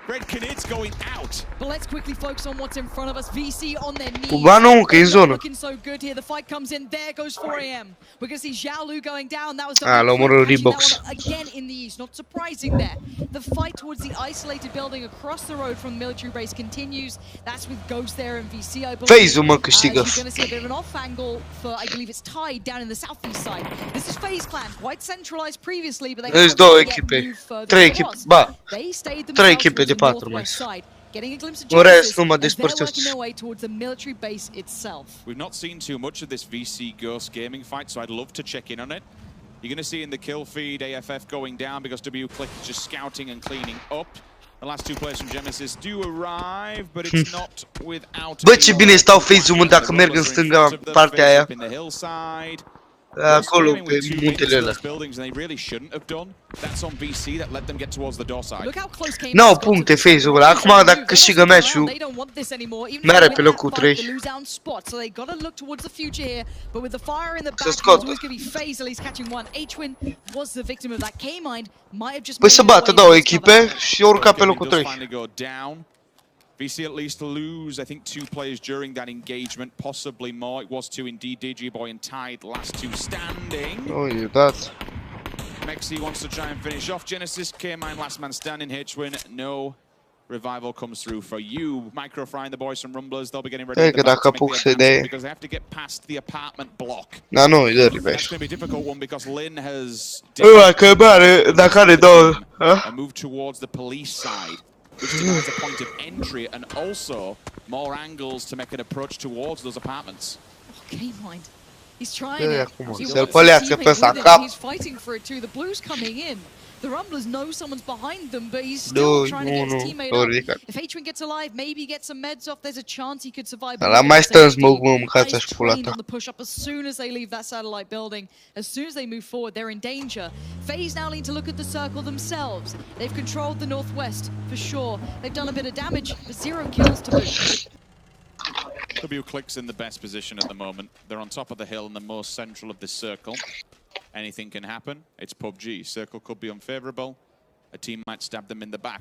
Red Canids going out. But let's quickly focus on what's in front of us. VC on their knees. Ba nu, că e în zonă. Looking so good here. The fight comes in. There goes 4 AM. We're going to see Xiaolu going down. That was the l-a omorât catching that Reeboks. one again in the east. Not surprising there. The fight towards the isolated building across the road from the military base continues. That's with Ghost there and VC, I believe. FaZe-ul, mă, câștigă. You're going to see a bit of an off angle for, I believe it's Tide down in the southeast side. This is FaZe Clan, quite centralized previously, but they There's haven't două yet echipe. moved further Trei than it echipe. was. Ba. They stayed Trei themselves echipe towards de the 4 mai northwest side. Getting a glimpse of În rest, Genesis numai as they're despărțiți. working their way towards the military base itself. We've not seen too much of this VC Ghost gaming fight, so I'd love to check in on it. You're going to see in the kill feed AFF going down because W-Click is just scouting and cleaning up. The last two players from Genesis do arrive, but it's not without. Bă, ce bine stau FaZe-ul, mă, dacă merg în stânga, partea aia. In the hillside. Acolo, pe muntele ăla. Buildings, and they really shouldn't have done. That's on VC that let them get towards the door side. Look how close came. N-au puncte FaZe-ul ăla. Acum, dacă câștigă meciul, mere pe locul 3. So they got to look towards the future here, but with the fire in the back, Să it's scoată. always going to be FaZe at least catching one. H-Win was the victim of that. K-Mind might have just. Păi să bată două echipe și urca pe locul 3. VC at least lose, I think, 2 players during that engagement, possibly more. It was 2 indeed. DigiBoy and Tide, last 2 standing. Oh, you dat. Mexi wants to try and finish off Genesis. K-Mine, last man standing. H-Win, no. Revival comes through for you. Microfry and the boys from Rumblers, they'll be getting ready Că dacă apuc să dea. because they have to get past the apartment block. Da, nu, îi dă That's reverse. going to be a difficult one because Lin has Dacă are două. a move towards the police side, which denies a point of entry and also more angles to make an approach towards those apartments. K-Mind. He's trying it. Acum, He să-l wants pălească his pe teammate ăsta with în him. cap. He's fighting for it too. The Blues coming in. The Rumblers know someone's behind them, but he's still 2, trying to get his 1, teammate s-au up. ridicat. If H-Win gets alive, maybe get some meds off, there's a chance he could survive. Ăla mai stă în smoke, mă, mâncați-aș He's pula trained ta. on the push-up as soon as they leave that satellite building. As soon as they move forward, they're in danger. FaZe now need to look at the circle themselves. They've controlled the northwest, for sure. They've done a bit of damage, but 0 kills to boot. W-Click's in the best position at the moment. They're on top of the hill in the most central of this circle. Anything can happen. It's PUBG. Circle could be unfavorable. A team might stab them in the back.